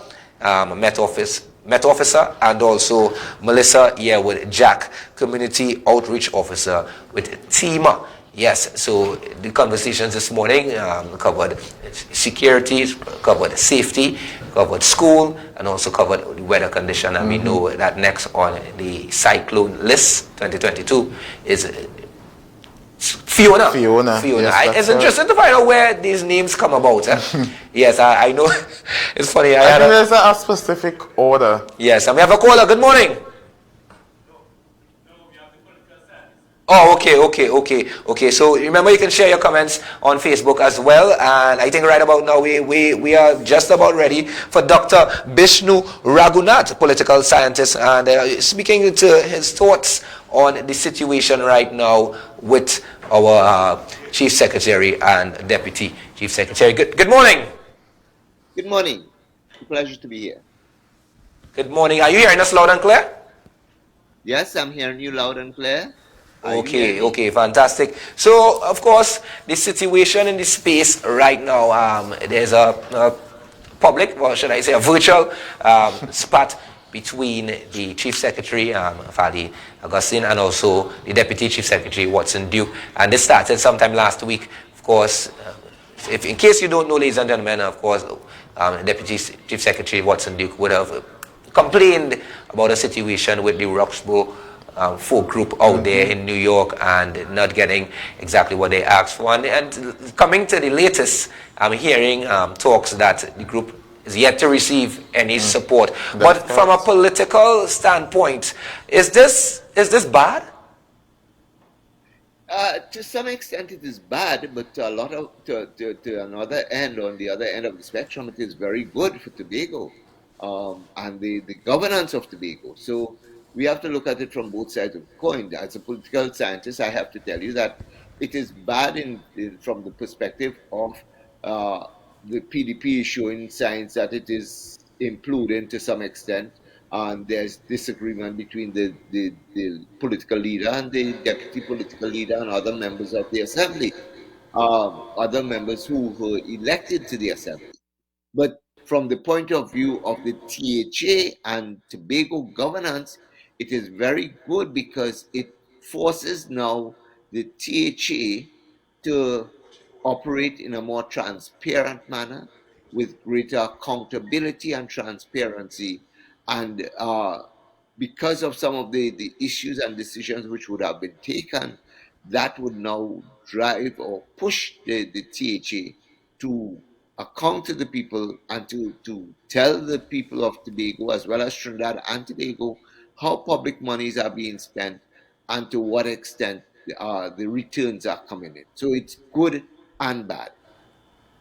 Met Officer, and also Melissa Yearwood Jack, Community Outreach Officer with TIMA. Yes, so the conversations this morning covered security, covered safety, covered school, and also covered the weather condition. And we know that next on the cyclone list 2022 is Fiona. Yes, it's interesting to find out where these names come about. Yes, I know. It's funny. I think there's a specific order. Yes, and we have a caller. Good morning. Oh, okay. So remember, you can share your comments on Facebook as well. And I think right about now we are just about ready for Dr. Bishnu Raghunath, political scientist, and speaking to his thoughts on the situation right now with our Chief Secretary and Deputy Chief Secretary. Good morning. Good morning. Pleasure to be here. Good morning. Are you hearing us loud and clear? Yes, I'm hearing you loud and clear. Okay, fantastic. So, of course, the situation in the space right now, there's a public, well, should I say a virtual spat between the Chief Secretary, Fali Augustine, and also the Deputy Chief Secretary, Watson Duke. And this started sometime last week. Of course, if in case you don't know, ladies and gentlemen, of course, Deputy Chief Secretary Watson Duke would have complained about a situation with the Roxborough folk group out there in New York and not getting exactly what they asked for. And coming to the latest, I'm hearing talks that the group is yet to receive any support. But from a political standpoint, is this bad? To some extent it is bad, but to another end, on the other end of the spectrum, it is very good for Tobago and the governance of Tobago. So we have to look at it from both sides of the coin. As a political scientist, I have to tell you that it is bad from the perspective of the PDP is showing signs that it is imploding to some extent, and there's disagreement between the political leader and the deputy political leader and other members of the assembly, other members who were elected to the assembly. But from the point of view of the THA and Tobago governance, it is very good because it forces now the THA to operate in a more transparent manner with greater accountability and transparency. And because of some of the issues and decisions which would have been taken, that would now drive or push the THA to account to the people and to tell the people of Tobago as well as Trinidad and Tobago how public monies are being spent and to what extent the returns are coming in. So it's good and bad.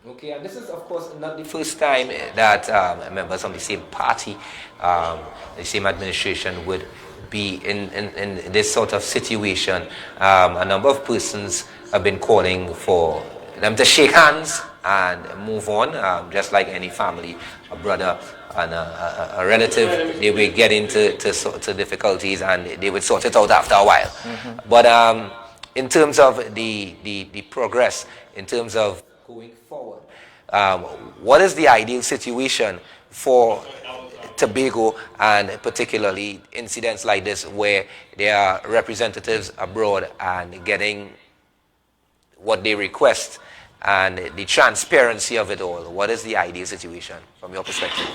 Okay, and this is, of course, not the first time that members of the same party, the same administration would be in this sort of situation. A number of persons have been calling for them to shake hands and move on, just like any family, a brother and a relative. They would get into difficulties and they would sort it out after a while. But in terms of the progress, in terms of going forward, what is the ideal situation for Tobago, and particularly incidents like this where there are representatives abroad and getting what they request and the transparency of it all? What is the ideal situation from your perspective?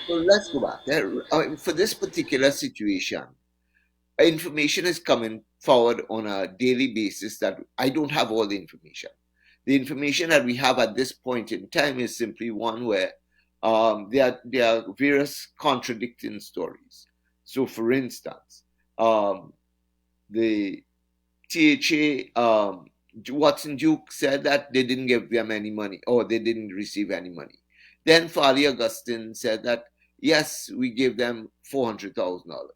Well, let's go back. For this particular situation, information is coming forward on a daily basis that I don't have all the information. The information that we have at this point in time is simply one where there are various contradicting stories. So, for instance, the THA, Watson Duke said that they didn't give them any money or they didn't receive any money. Then Fali Augustine said that, yes, we gave them $400,000.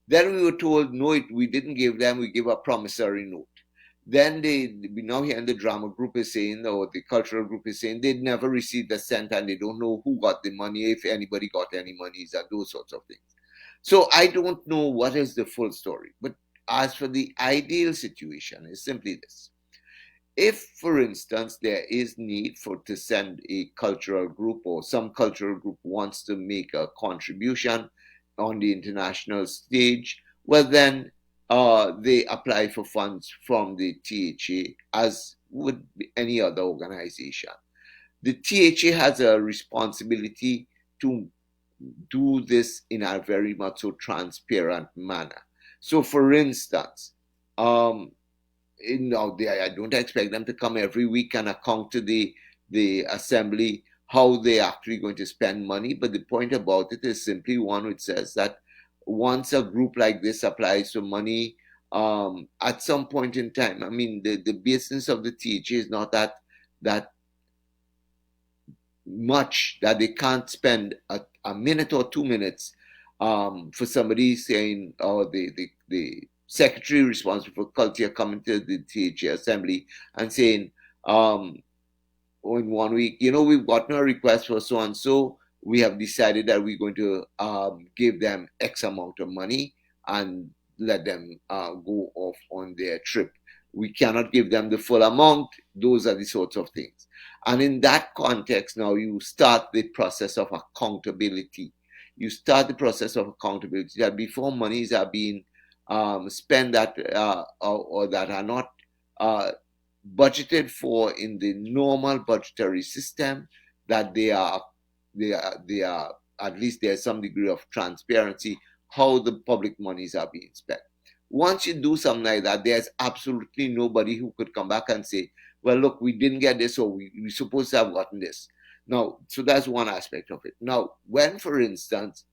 Then we were told, no, we didn't give them, we gave a promissory note. Then we now hear the drama group is saying, or the cultural group is saying, they'd never received a cent and they don't know who got the money, if anybody got any monies, and those sorts of things. So I don't know what is the full story. But as for the ideal situation, it's simply this. If, for instance, there is need to send a cultural group or some cultural group wants to make a contribution on the international stage, well then they apply for funds from the THA as would any other organization. The THA has a responsibility to do this in a very much so transparent manner. So, for instance, I don't expect them to come every week and account to the assembly how they're actually going to spend money. But the point about it is simply one which says that once a group like this applies for money, at some point in time, I mean, the business of the THA is not that much that they can't spend a minute or 2 minutes for somebody saying, oh, the secretary responsible for culture coming to the THA assembly and saying, in 1 week, we've gotten a request for so and so. We have decided that we're going to give them X amount of money and let them go off on their trip. We cannot give them the full amount. Those are the sorts of things. And in that context, now you start the process of accountability. You start the process of accountability that before monies are being spent that or that are not budgeted for in the normal budgetary system, that they are at least there's some degree of transparency how the public monies are being spent. Once you do something like that, there's absolutely nobody who could come back and say, well, look, we didn't get this, or we're supposed to have gotten this. Now, so that's one aspect of it. Now, when, for instance,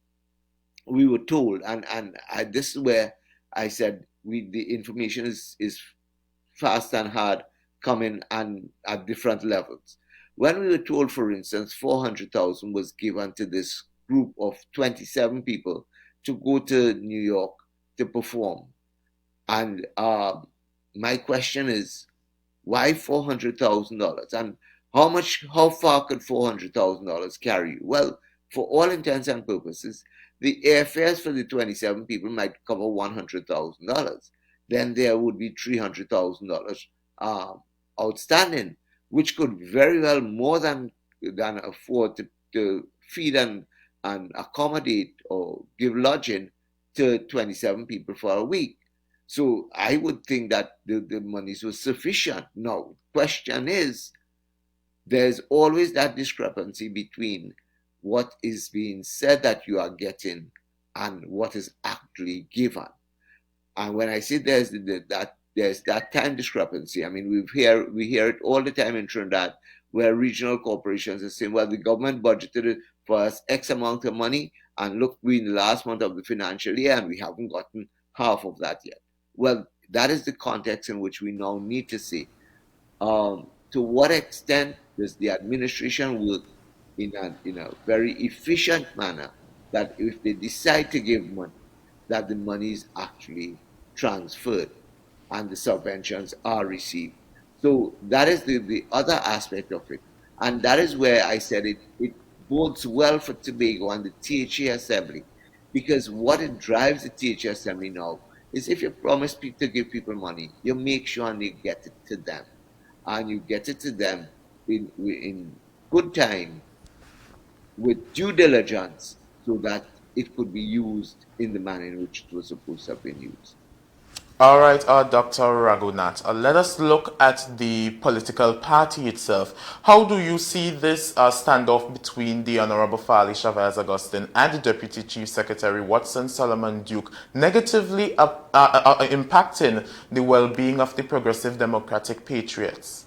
we were told, and this is where I said the information is fast and hard coming and at different levels. When we were told, for instance, 400,000 was given to this group of 27 people to go to New York to perform. And my question is, why $400,000? And how far could $400,000 carry you? Well, for all intents and purposes, the airfares for the 27 people might cover $100,000. Then there would be $300,000 outstanding, which could very well more than afford to feed and accommodate or give lodging to 27 people for a week. So I would think that the monies were sufficient. Now, question is, there's always that discrepancy between what is being said that you are getting and what is actually given. And when I say there's that time discrepancy, I mean, we hear it all the time in Trinidad, where regional corporations are saying, well, the government budgeted it for us X amount of money, and look, we're in the last month of the financial year and we haven't gotten half of that yet. Well, that is the context in which we now need to say, to what extent does the administration work in a very efficient manner, that if they decide to give money, that the money is actually transferred and the subventions are received. So that is the other aspect of it. And that is where I said it bodes well for Tobago and the THA Assembly, because what it drives the THA Assembly now is if you promise to give people money, you make sure and you get it to them. And you get it to them in good time, with due diligence, so that it could be used in the manner in which it was supposed to have been used. All right, Dr. Raghunath, let us look at the political party itself. How do you see this standoff between the Honorable Farley Chavez Augustine and the Deputy Chief Secretary Watson Solomon Duke negatively impacting the well-being of the Progressive Democratic Patriots?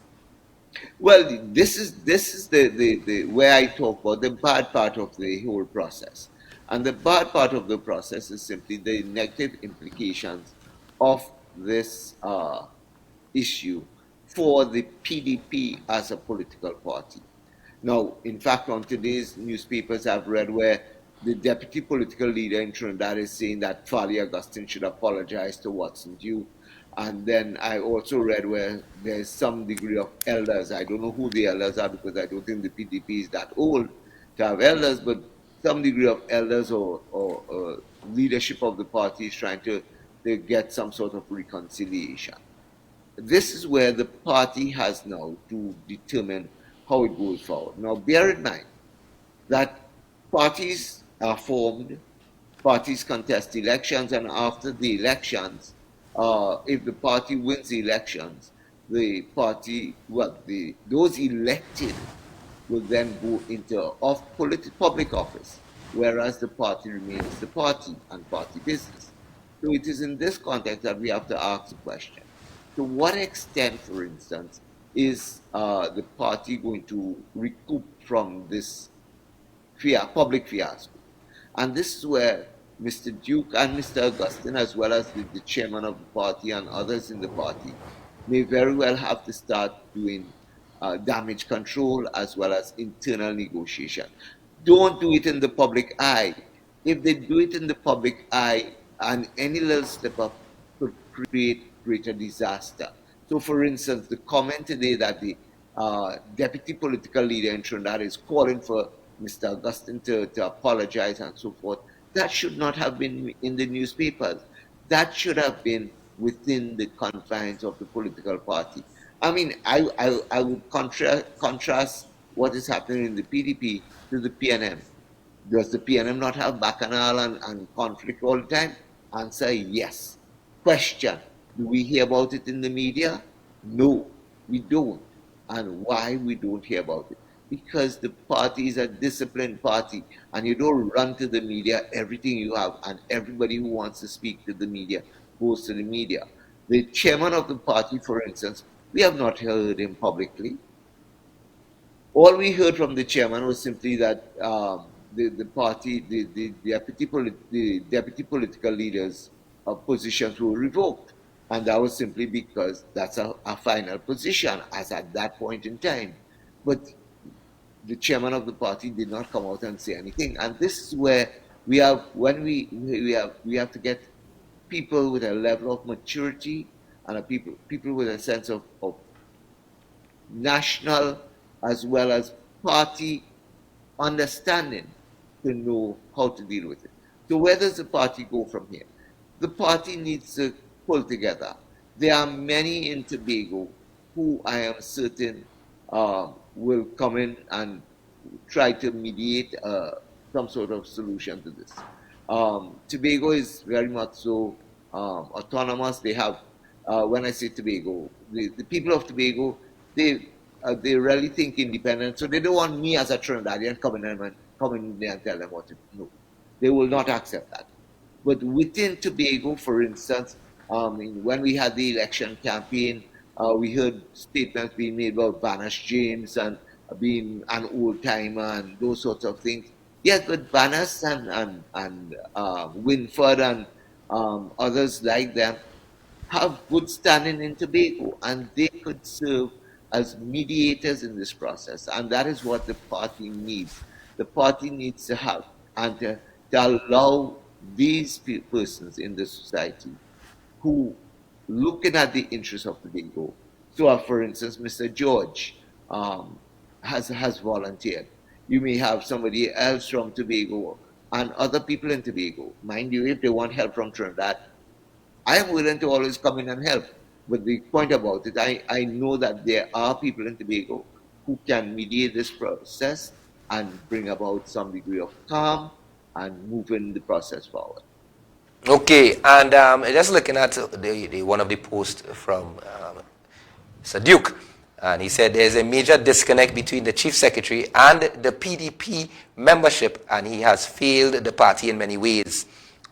Well, this is the where I talk about the bad part of the whole process. And the bad part of the process is simply the negative implications of this issue for the PDP as a political party. Now, in fact, on today's newspapers, I've read where the deputy political leader in Trinidad is saying that Farley Augustine should apologize to Watson Duke. And then I also read where there's some degree of elders. I don't know who the elders are, because I don't think the PDP is that old to have elders, but some degree of elders or leadership of the party is trying to get some sort of reconciliation. This is where the party has now to determine how it goes forward. Now, bear in mind that parties are formed, parties contest elections, and after the elections, if the party wins the elections, the party, those elected will then go into public office, whereas the party remains the party and party business. So it is in this context that we have to ask the question: to what extent, for instance, is the party going to recoup from this public fiasco? And this is where Mr. Duke and Mr. Augustine, as well as the chairman of the party and others in the party, may very well have to start doing damage control as well as internal negotiation. Don't do it in the public eye. If they do it in the public eye, and any little slip up could create greater disaster. So, for instance, the comment today that the deputy political leader in Trinidad is calling for Mr. Augustine to apologize and so forth, that should not have been in the newspapers. That should have been within the confines of the political party. I mean, I would contrast what is happening in the PDP to the PNM. Does the PNM not have bacchanal and conflict all the time? Answer, yes. Question, do we hear about it in the media? No, we don't. And why we don't hear about it? Because the party is a disciplined party, and you don't run to the media everything you have, and everybody who wants to speak to the media goes to the media. The chairman of the party, for instance, we have not heard him publicly. All we heard from the chairman was simply that the party, the deputy political leaders' positions were revoked. And that was simply because that's a final position as at that point in time. But the chairman of the party did not come out and say anything. And this is where we have, when we have to get people with a level of maturity and people with a sense of national as well as party understanding to know how to deal with it. So where does the party go from here? The party needs to pull together. There are many in Tobago who I am certain will come in and try to mediate some sort of solution to this. Tobago is very much so autonomous. They have, when I say Tobago, the people of Tobago, they really think independent, so they don't want me as a Trinidadian coming in there and tell them what to do. No, they will not accept that. But within Tobago, for instance, when we had the election campaign, we heard statements being made about Banas James and being an old timer and those sorts of things. Yes, but Banas and Winford and others like them have good standing in Tobago, and they could serve as mediators in this process, and that is what the party needs. The party needs to have and to allow these persons in the society who looking at the interests of Tobago. So, for instance, Mr. George has volunteered. You may have somebody else from Tobago and other people in Tobago. Mind you, if they want help from Trinidad, I am willing to always come in and help. But the point about it, I know that there are people in Tobago who can mediate this process and bring about some degree of calm and moving the process forward. Okay, and just looking at one of the posts from Sir Duke, and he said there's a major disconnect between the Chief Secretary and the PDP membership, and he has failed the party in many ways.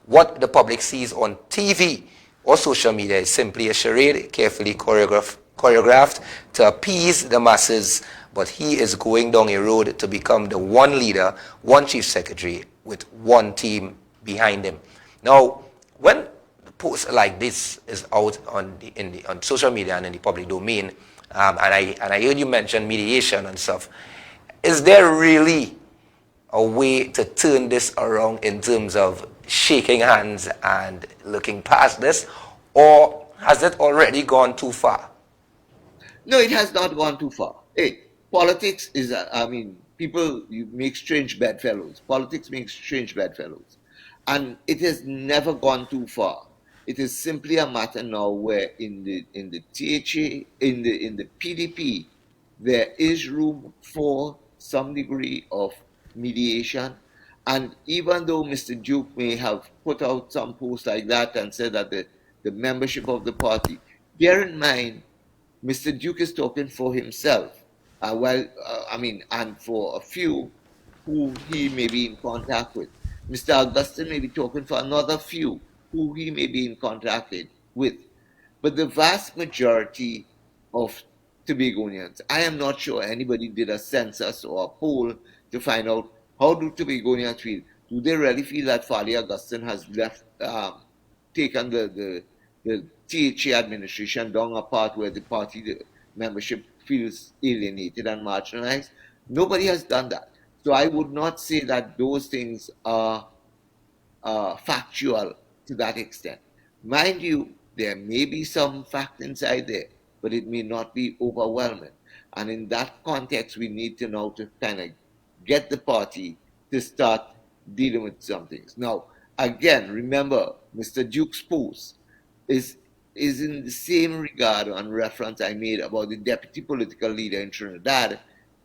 What the public sees on TV or social media is simply a charade, carefully choreographed to appease the masses, but he is going down a road to become the one leader, one chief secretary, with one team behind him. Now, when posts like this is out on social media and in the public domain, and I heard you mention mediation and stuff, is there really a way to turn this around in terms of shaking hands and looking past this, or has it already gone too far? No, it has not gone too far. Hey, politics is, people, you make strange bedfellows. Politics makes strange bedfellows. And it has never gone too far. It is simply a matter now where in the THA, in the PDP, there is room for some degree of mediation. And even though Mr. Duke may have put out some posts like that and said that the membership of the party, bear in mind, Mr. Duke is talking for himself. And for a few who he may be in contact with. Mr. Augustine may be talking for another few who he may be in contact with. But the vast majority of Tobagonians, I am not sure anybody did a census or a poll to find out how do Tobagonians feel. Do they really feel that Fali Augustine has taken the THA administration down a path where the party membership feels alienated and marginalized? Nobody has done that. So I would not say that those things are factual to that extent. Mind you, there may be some fact inside there, but it may not be overwhelming. And in that context, we need to know to kind of get the party to start dealing with some things. Now, again, remember, Mr. Duke's post is is in the same regard and reference I made about the deputy political leader in Trinidad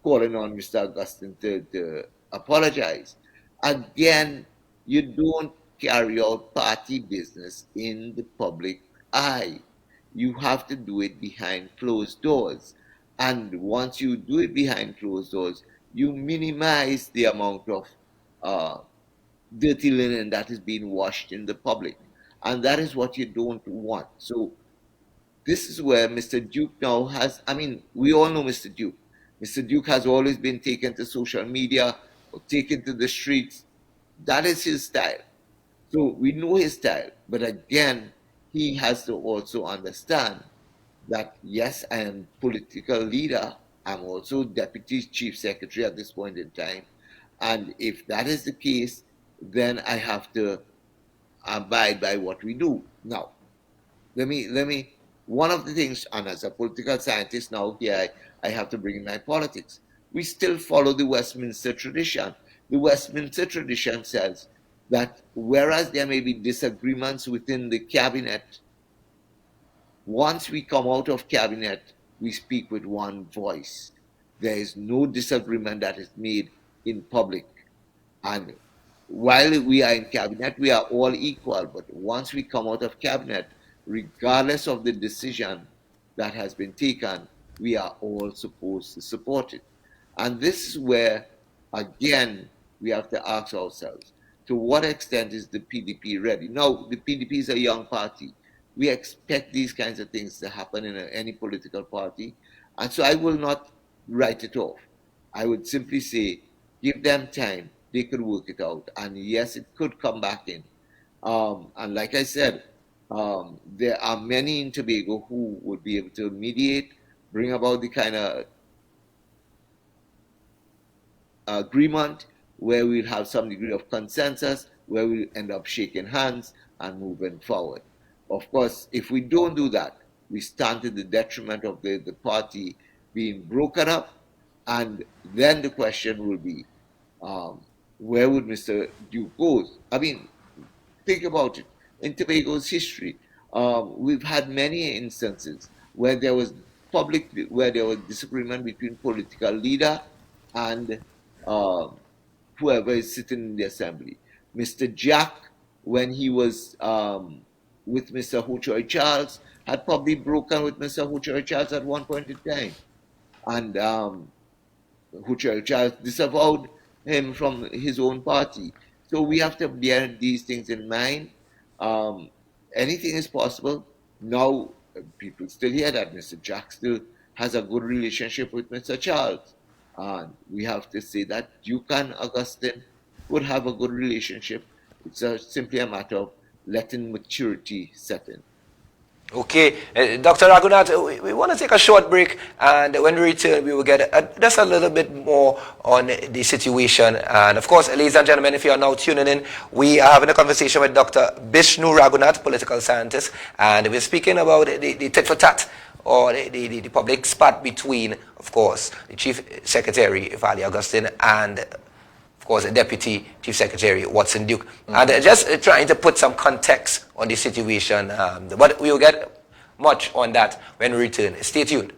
calling on Mr. Augustine to apologize. Again, you don't carry out party business in the public eye. You have to do it behind closed doors. And once you do it behind closed doors, you minimize the amount of dirty linen that is being washed in the public. And that is what you don't want. So this is where Mr. Duke now has, I mean, we all know Mr. Duke. Mr. Duke has always been taken to social media or taken to the streets. That is his style. So we know his style. But again, he has to also understand that, yes, I am political leader. I'm also deputy chief secretary at this point in time. And if that is the case, then I have to abide by what we do. Now, let me, one of the things, and as a political scientist now here, I have to bring in my politics. We still follow the Westminster tradition. The Westminster tradition says that whereas there may be disagreements within the cabinet, once we come out of cabinet, we speak with one voice. There is no disagreement that is made in public. And while we are in cabinet, we are all equal. But once we come out of cabinet, regardless of the decision that has been taken, we are all supposed to support it. And this is where, again, we have to ask ourselves, to what extent is the PDP ready? Now, the PDP is a young party. We expect these kinds of things to happen in any political party. And so I will not write it off. I would simply say, give them time. They could work it out. And yes, it could come back in. And like I said, there are many in Tobago who would be able to mediate, bring about the kind of agreement where we'll have some degree of consensus, where we'll end up shaking hands and moving forward. Of course, if we don't do that, we stand to the detriment of the party being broken up. And then the question will be, where would Mr. Duke go? I mean, think about it. In Tobago's history, we've had many instances where there was disagreement between political leader and whoever is sitting in the assembly. Mr. Jack, when he was with Mr. Ho Choy Charles, had probably broken with Mr. Ho Choy Charles at one point in time. And Ho Choy Charles disavowed him from his own party. So we have to bear these things in mind. Anything is possible. Now, people still hear that Mr. Jack still has a good relationship with Mr. Charles. And we have to say that Duke and Augustine would have a good relationship. It's simply a matter of letting maturity set in. Okay, Dr. Raghunath, we want to take a short break, and when we return, we will get just a little bit more on the situation. And of course, ladies and gentlemen, if you are now tuning in, we are having a conversation with Dr. Bishnu Raghunath, political scientist, and we're speaking about the tit for tat, or the public spat between, of course, the Chief Secretary, Vali Augustine, and of course, the Deputy Chief Secretary, Watson Duke. And just trying to put some context on the situation. But we will get much on that when we return. Stay tuned.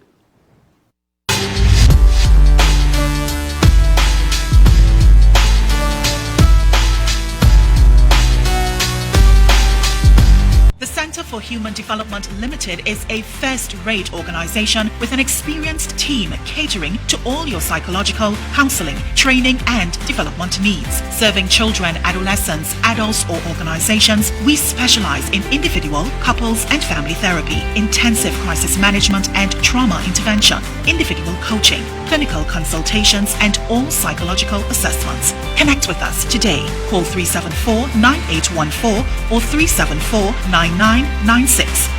The Center for Human Development Limited is a first-rate organization with an experienced team catering to all your psychological, counseling, training, and development needs. Serving children, adolescents, adults, or organizations, we specialize in individual, couples, and family therapy, intensive crisis management and trauma intervention, individual coaching, clinical consultations, and all psychological assessments. Connect with us today. Call 374-9814 or 374-9996.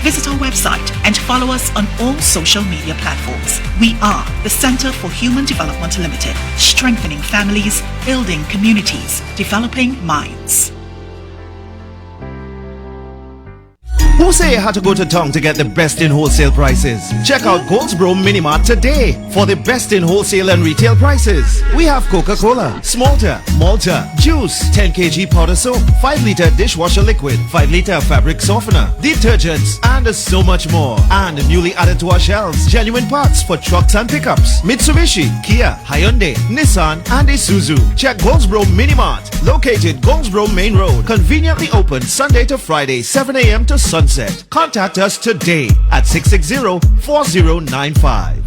Visit our website and follow us on all social media platforms. We are the Center for Human Development Limited, strengthening families, building communities, developing minds. Who say you had to go to town to get the best in wholesale prices? Check out Goldsboro Minimart today for the best in wholesale and retail prices. We have Coca-Cola, Smalta, Malta, juice, 10 kg powder soap, 5 liter dishwasher liquid, 5 liter fabric softener, detergents, and so much more. And newly added to our shelves, genuine parts for trucks and pickups. Mitsubishi, Kia, Hyundai, Nissan, and Isuzu. Check Goldsboro Minimart, located Goldsboro Main Road, conveniently open Sunday to Friday, 7 a.m. to sunset. Contact us today at 660-4095.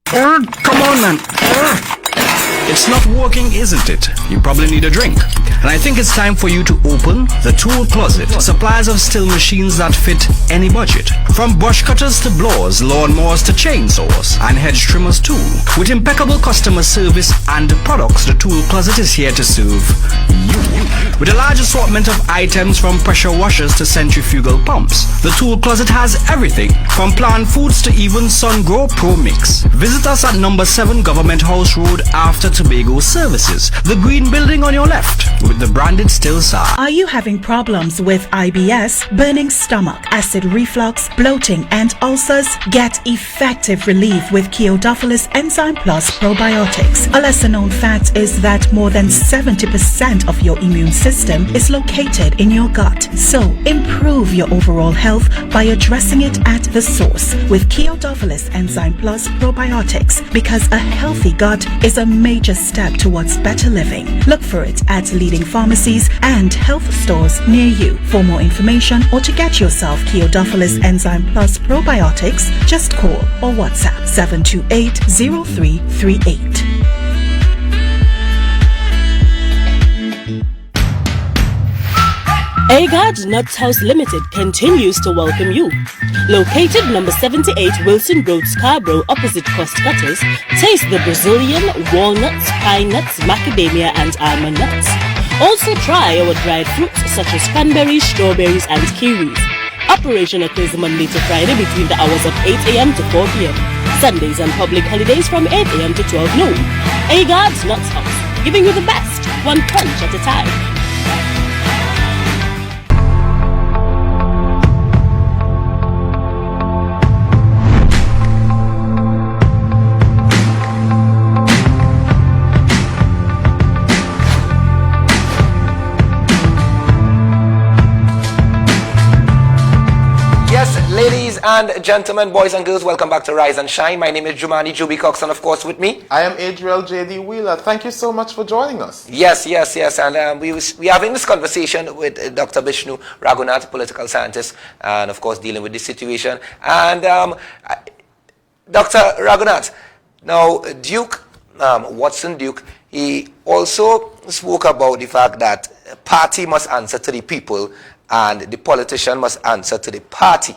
Come on, man. It's not working, isn't it? You probably need a drink. And I think it's time for you to open the tool closet. Suppliers of still machines that fit any budget. From brush cutters to blowers, lawnmowers to chainsaws, and hedge trimmers too. With impeccable customer service and products, the tool closet is here to serve you. With a large assortment of items from pressure washers to centrifugal pumps, the tool closet has everything from plant foods to even Sungrow Pro Mix. Visit us at number 7 Government House Road after Tobago Services, the green building on your left with the branded still sign. Are you having problems with IBS, burning stomach, acid reflux, bloating, and ulcers? Get effective relief with Kyodophilus Enzyme Plus Probiotics. A lesser known fact is that more than 70% of your immune system is located in your gut. So improve your overall health by addressing it at the source with Kyodophilus Enzyme Plus Probiotics, because a healthy gut is a major step towards better living. Look for it at leading pharmacies and health stores near you. For more information or to get yourself Kyodophilus Enzyme Plus Probiotics, just call or WhatsApp 728-0338. Agard Nuts House Limited continues to welcome you. Located number 78 Wilson Road, Scarborough, opposite Cost Cutters, taste the Brazilian walnuts, pine nuts, macadamia, and almond nuts. Also try our dried fruits such as cranberries, strawberries, and kiwis. Operation occurs Monday to Friday between the hours of 8 a.m. to 4 p.m. Sundays and public holidays from 8 a.m. to 12 noon. Agard Nuts House, giving you the best, one punch at a time. Ladies and gentlemen, boys and girls, welcome back to Rise and Shine. My name is Jumani Juby Cox, and of course with me, I am Adriel J.D. Wheeler. Thank you so much for joining us. Yes. And we are having this conversation with Dr. Bishnu Raghunath, political scientist, and of course dealing with this situation. And Dr. Raghunath, now Duke, Watson Duke, he also spoke about the fact that party must answer to the people and the politician must answer to the party.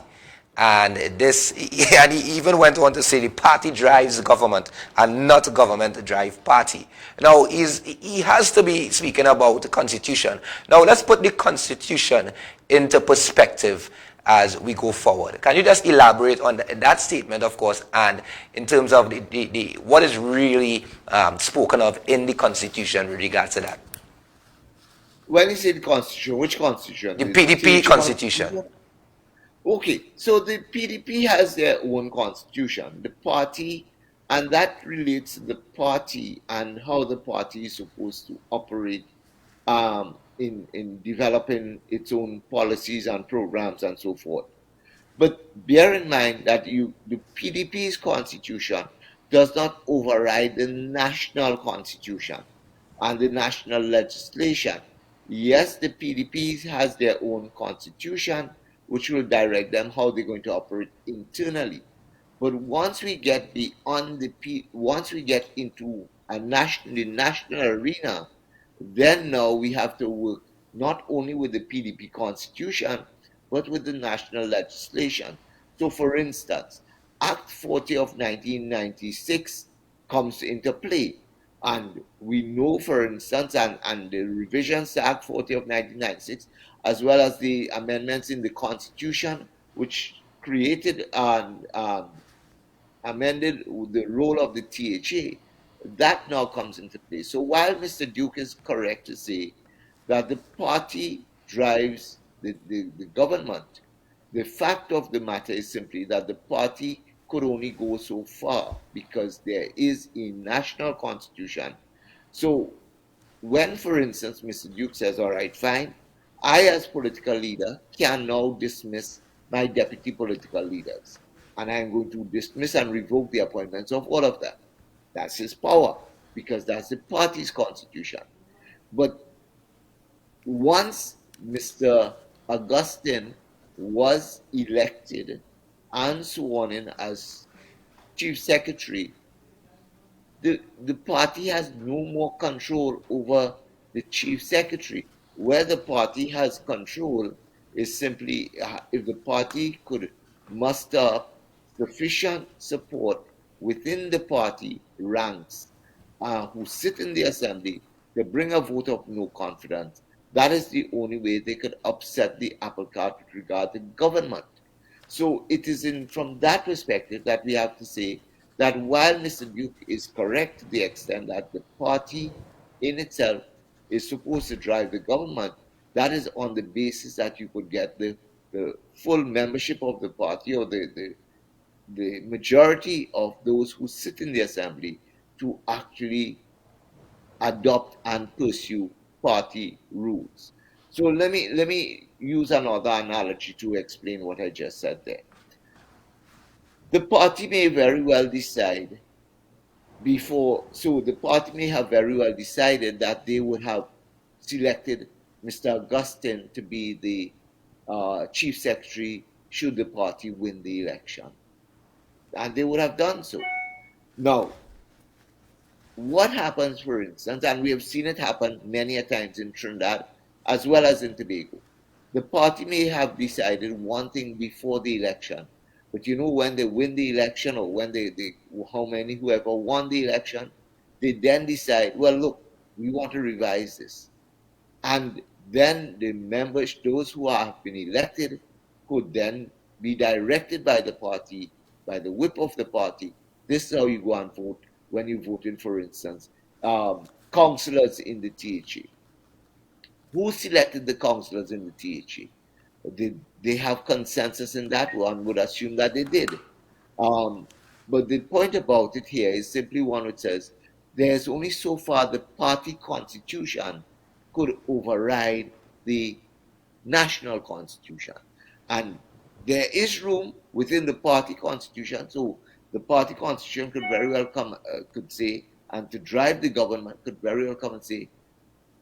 And he even went on to say the party drives government and not government drive party. Now, he has to be speaking about the Constitution. Now, let's put the Constitution into perspective as we go forward. Can you just elaborate on that statement, of course, and in terms of the what is really spoken of in the Constitution with regards to that? When you say the Constitution, which Constitution? The PDP Constitution. Okay, so the PDP has their own constitution, the party, and that relates to the party and how the party is supposed to operate in developing its own policies and programs and so forth. But bear in mind that the PDP's constitution does not override the national constitution and the national legislation. Yes, the PDP has their own constitution, which will direct them how they're going to operate internally. But once we get beyond once we get into the national arena, then now we have to work not only with the PDP constitution, but with the national legislation. So for instance, Act 40 of 1996 comes into play. And we know, for instance, and the revisions to Act 40 of 1996, as well as the amendments in the Constitution, which created and amended the role of the THA, that now comes into play. So while Mr. Duke is correct to say that the party drives the government. The fact of the matter is simply that the party could only go so far because there is a national constitution. So when, for instance, Mr. Duke says, all right, fine, I as political leader can now dismiss my deputy political leaders, and I'm going to dismiss and revoke the appointments of all of them. That's his power, because that's the party's constitution. But once Mr. Augustine was elected and sworn in as chief secretary, the party has no more control over the chief secretary. Where the party has control is simply if the party could muster up sufficient support within the party ranks who sit in the assembly to bring a vote of no confidence. That is the only way they could upset the apple cart with regard to government. So it is from that perspective that we have to say that while Mr. Duke is correct to the extent that the party in itself is supposed to drive the government, that is on the basis that you could get the full membership of the party or the majority of those who sit in the assembly to actually adopt and pursue party rules. So let me use another analogy to explain what I just said there. The party may very well decide the party may have very well decided that they would have selected Mr. Augustine to be the chief secretary should the party win the election. And they would have done so. Now, what happens, for instance, and we have seen it happen many a times in Trinidad as well as in Tobago, the party may have decided one thing before the election, but when they win the election, or when whoever won the election, they then decide, well, look, we want to revise this. And then the members, those who have been elected, could then be directed by the party, by the whip of the party. This is how you go and vote when you vote in, for instance, councillors in the THA. Who selected the councillors in the THA? Did they have consensus in that? One would assume that they did. But the point about it here is simply one which says there's only so far the party constitution could override the national constitution. And there is room within the party constitution, so the party constitution could very well come, could say, and to drive the government could very well come and say,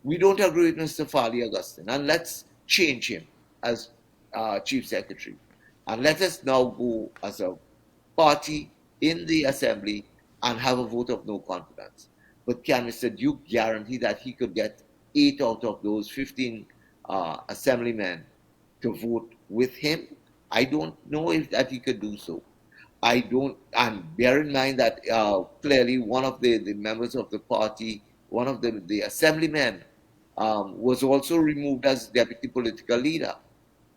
we don't agree with Mr. Farley Augustine, and let's change him as chief secretary. And let us now go as a party in the assembly and have a vote of no confidence. But can Mr. Duke guarantee that he could get 8 out of those 15 assemblymen to vote with him? I don't know if that he could do so. I don't, and bear in mind that clearly one of the members of the party, one of the assemblymen, was also removed as deputy political leader.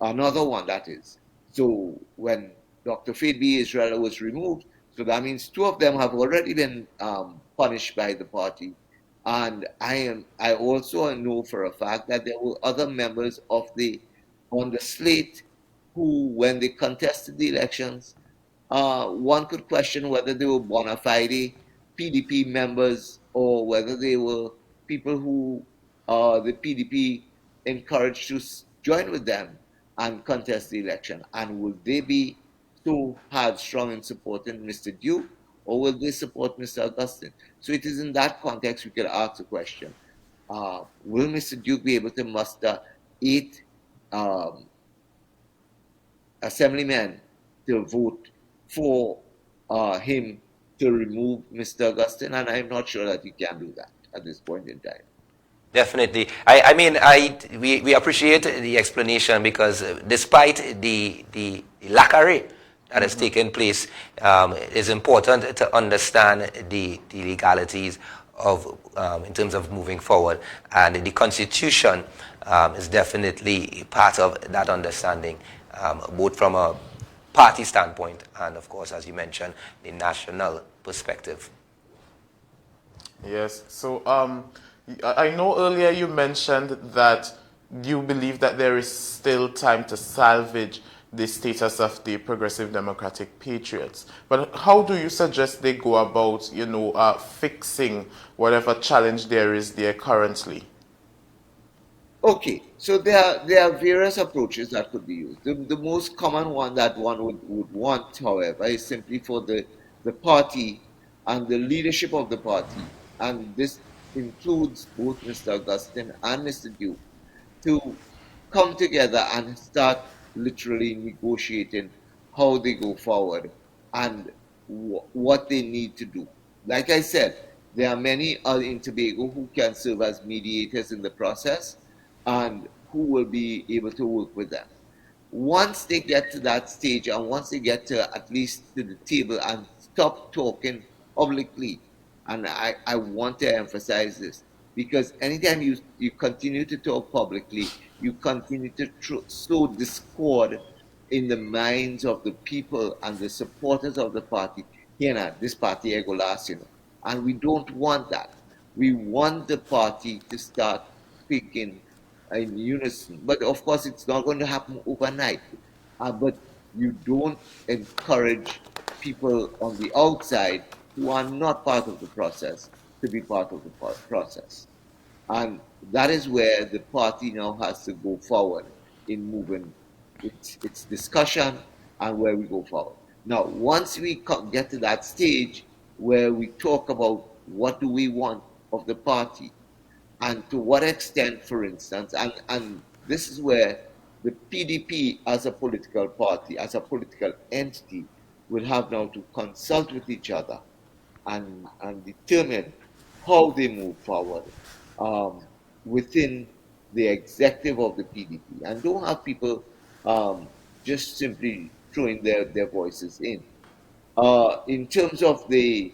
Another one, that is. So when Dr. Faith B. Israel was removed, so that means 2 of them have already been punished by the party. And I also know for a fact that there were other members on the slate who, when they contested the elections, one could question whether they were bona fide PDP members or whether they were people who the PDP encouraged to join with them and contest the election. And will they be so hard-strong in supporting Mr. Duke, or will they support Mr. Augustine? So it is in that context we could ask the question, will Mr. Duke be able to muster 8 assemblymen to vote for him to remove Mr. Augustine? And I'm not sure that he can do that at this point in time. Definitely. We appreciate the explanation, because despite the lacquery that has taken place, it's important to understand the legalities of in terms of moving forward, and the Constitution is definitely part of that understanding, both from a party standpoint and, of course, as you mentioned, the national perspective. Yes. So I know earlier you mentioned that you believe that there is still time to salvage the status of the Progressive Democratic Patriots. But how do you suggest they go about, fixing whatever challenge there is there currently? Okay, so there are various approaches that could be used. The most common one that one would want, however, is simply for the party and the leadership of the party, and this includes both Mr. Augustine and Mr. Duke, to come together and start literally negotiating how they go forward and what they need to do. Like I said, there are many in Tobago who can serve as mediators in the process and who will be able to work with them. Once they get to that stage and once they get to at least to the table and stop talking publicly, and I want to emphasize this, because anytime you continue to talk publicly, you continue to sow discord in the minds of the people and the supporters of the party. This party ego last, and we don't want that. We want the party to start speaking in unison. But of course, it's not going to happen overnight. But you don't encourage people on the outside who are not part of the process to be part of the process. And that is where the party now has to go forward in moving its discussion and where we go forward. Now, once we get to that stage where we talk about what do we want of the party and to what extent, for instance, and this is where the PDP as a political party, as a political entity, will have now to consult with each other and determine how they move forward within the executive of the PDP, and don't have people just simply throwing their voices in. In terms of the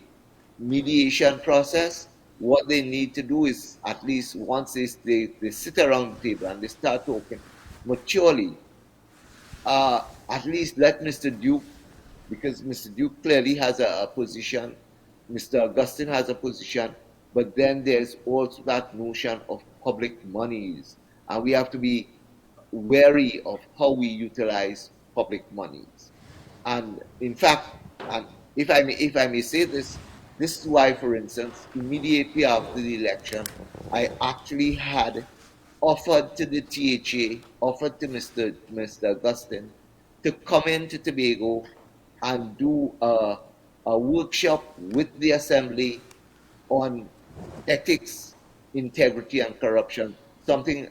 mediation process, what they need to do is, at least once they sit around the table and they start talking maturely, at least let Mr. Duke, because Mr. Duke clearly has a position, Mr. Augustine has a position, but then there's also that notion of public monies, and we have to be wary of how we utilize public monies. And in fact, and if I may say this, this is why, for instance, immediately after the election, I actually had offered to the THA, offered to Mr. Augustine to come into Tobago and do a workshop with the Assembly on ethics, integrity, and corruption, something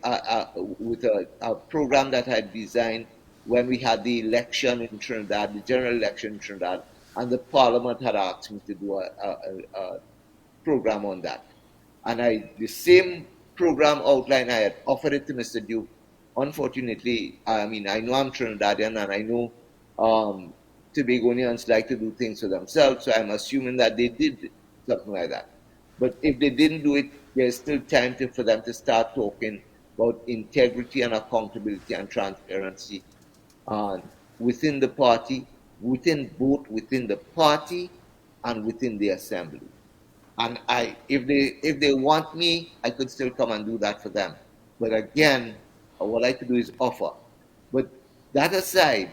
with a program that I had designed when we had the election in Trinidad, the general election in Trinidad, and the Parliament had asked me to do a program on that. And the same program outline, I had offered it to Mr. Duke. Unfortunately, I know I'm Trinidadian and I know Tobagonians like to do things for themselves, so I'm assuming that they did something like that. But if they didn't do it, there's still time for them to start talking about integrity and accountability and transparency within the party, both within the party and within the Assembly. And if they want me, I could still come and do that for them. But again, what I could do is offer. But that aside,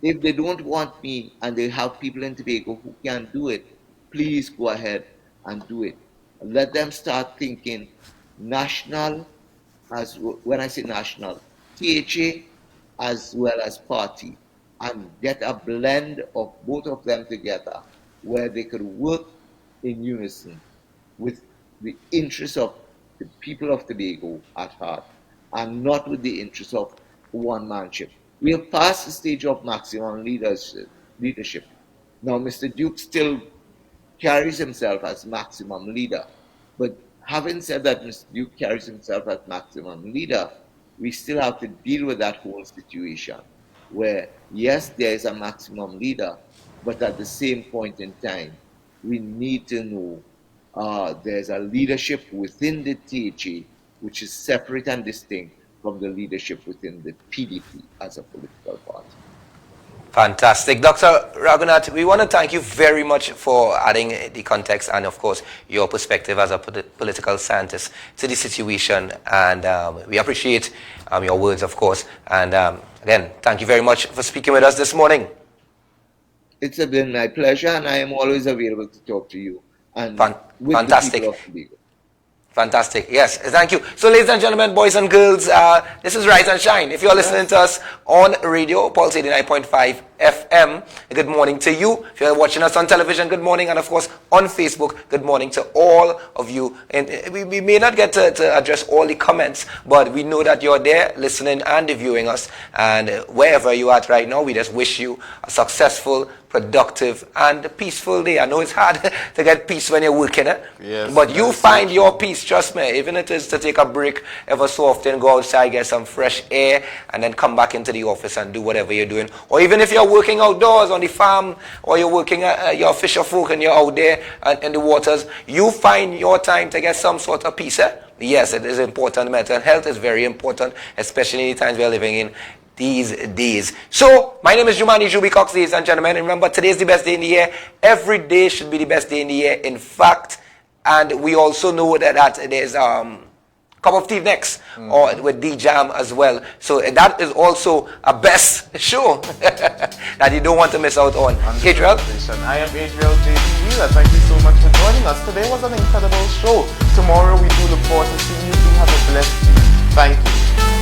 if they don't want me and they have people in Tobago who can do it, please go ahead and do it. Let them start thinking national, when I say national, THA as well as party, and get a blend of both of them together where they could work in unison with the interests of the people of Tobago at heart and not with the interests of one-manship. We have passed the stage of maximum leadership. Now, Mr. Duke still carries himself as maximum leader. But having said that Mr. Duke carries himself as maximum leader, we still have to deal with that whole situation where, yes, there is a maximum leader, but at the same point in time, we need to know there's a leadership within the THA which is separate and distinct from the leadership within the PDP as a political party. Fantastic. Dr. Raghunath, we want to thank you very much for adding the context and, of course, your perspective as a political scientist to the situation. And we appreciate your words, of course. And again, thank you very much for speaking with us this morning. It's been my pleasure, and I am always available to talk to you. And fantastic. With the people of Tobago. Fantastic. Yes, thank you. So, ladies and gentlemen, boys and girls, this is Rise and Shine. If you're listening to us on radio, Pulse 89.5 FM, good morning to you. If you're watching us on television, good morning. And, of course, on Facebook, good morning to all of you. And we may not get to address all the comments, but we know that you're there listening and viewing us. And wherever you're at right now, we just wish you a successful, productive, and peaceful day. I know it's hard to get peace when you're working, yes, but you find your peace, trust me, even if it is to take a break ever so often, go outside, get some fresh air, and then come back into the office and do whatever you're doing. Or even if you're working outdoors on the farm, or you're working, you're a fisher folk and you're out there in the waters, you find your time to get some sort of peace. Yes, it is important. Mental health is very important, especially in the times we're living in these days. So, my name is Jumani Juby Cox, ladies and gentlemen. And remember, today is the best day in the year. Every day should be the best day in the year, in fact. And we also know that there's Cup of Tea next, or with D-Jam as well. So that is also a best show that you don't want to miss out on. Adriel? I am Adriel J.D. Wheeler. Thank you so much for joining us. Today was an incredible show. Tomorrow we do look forward to seeing you. Do have a blessed day. Thank you.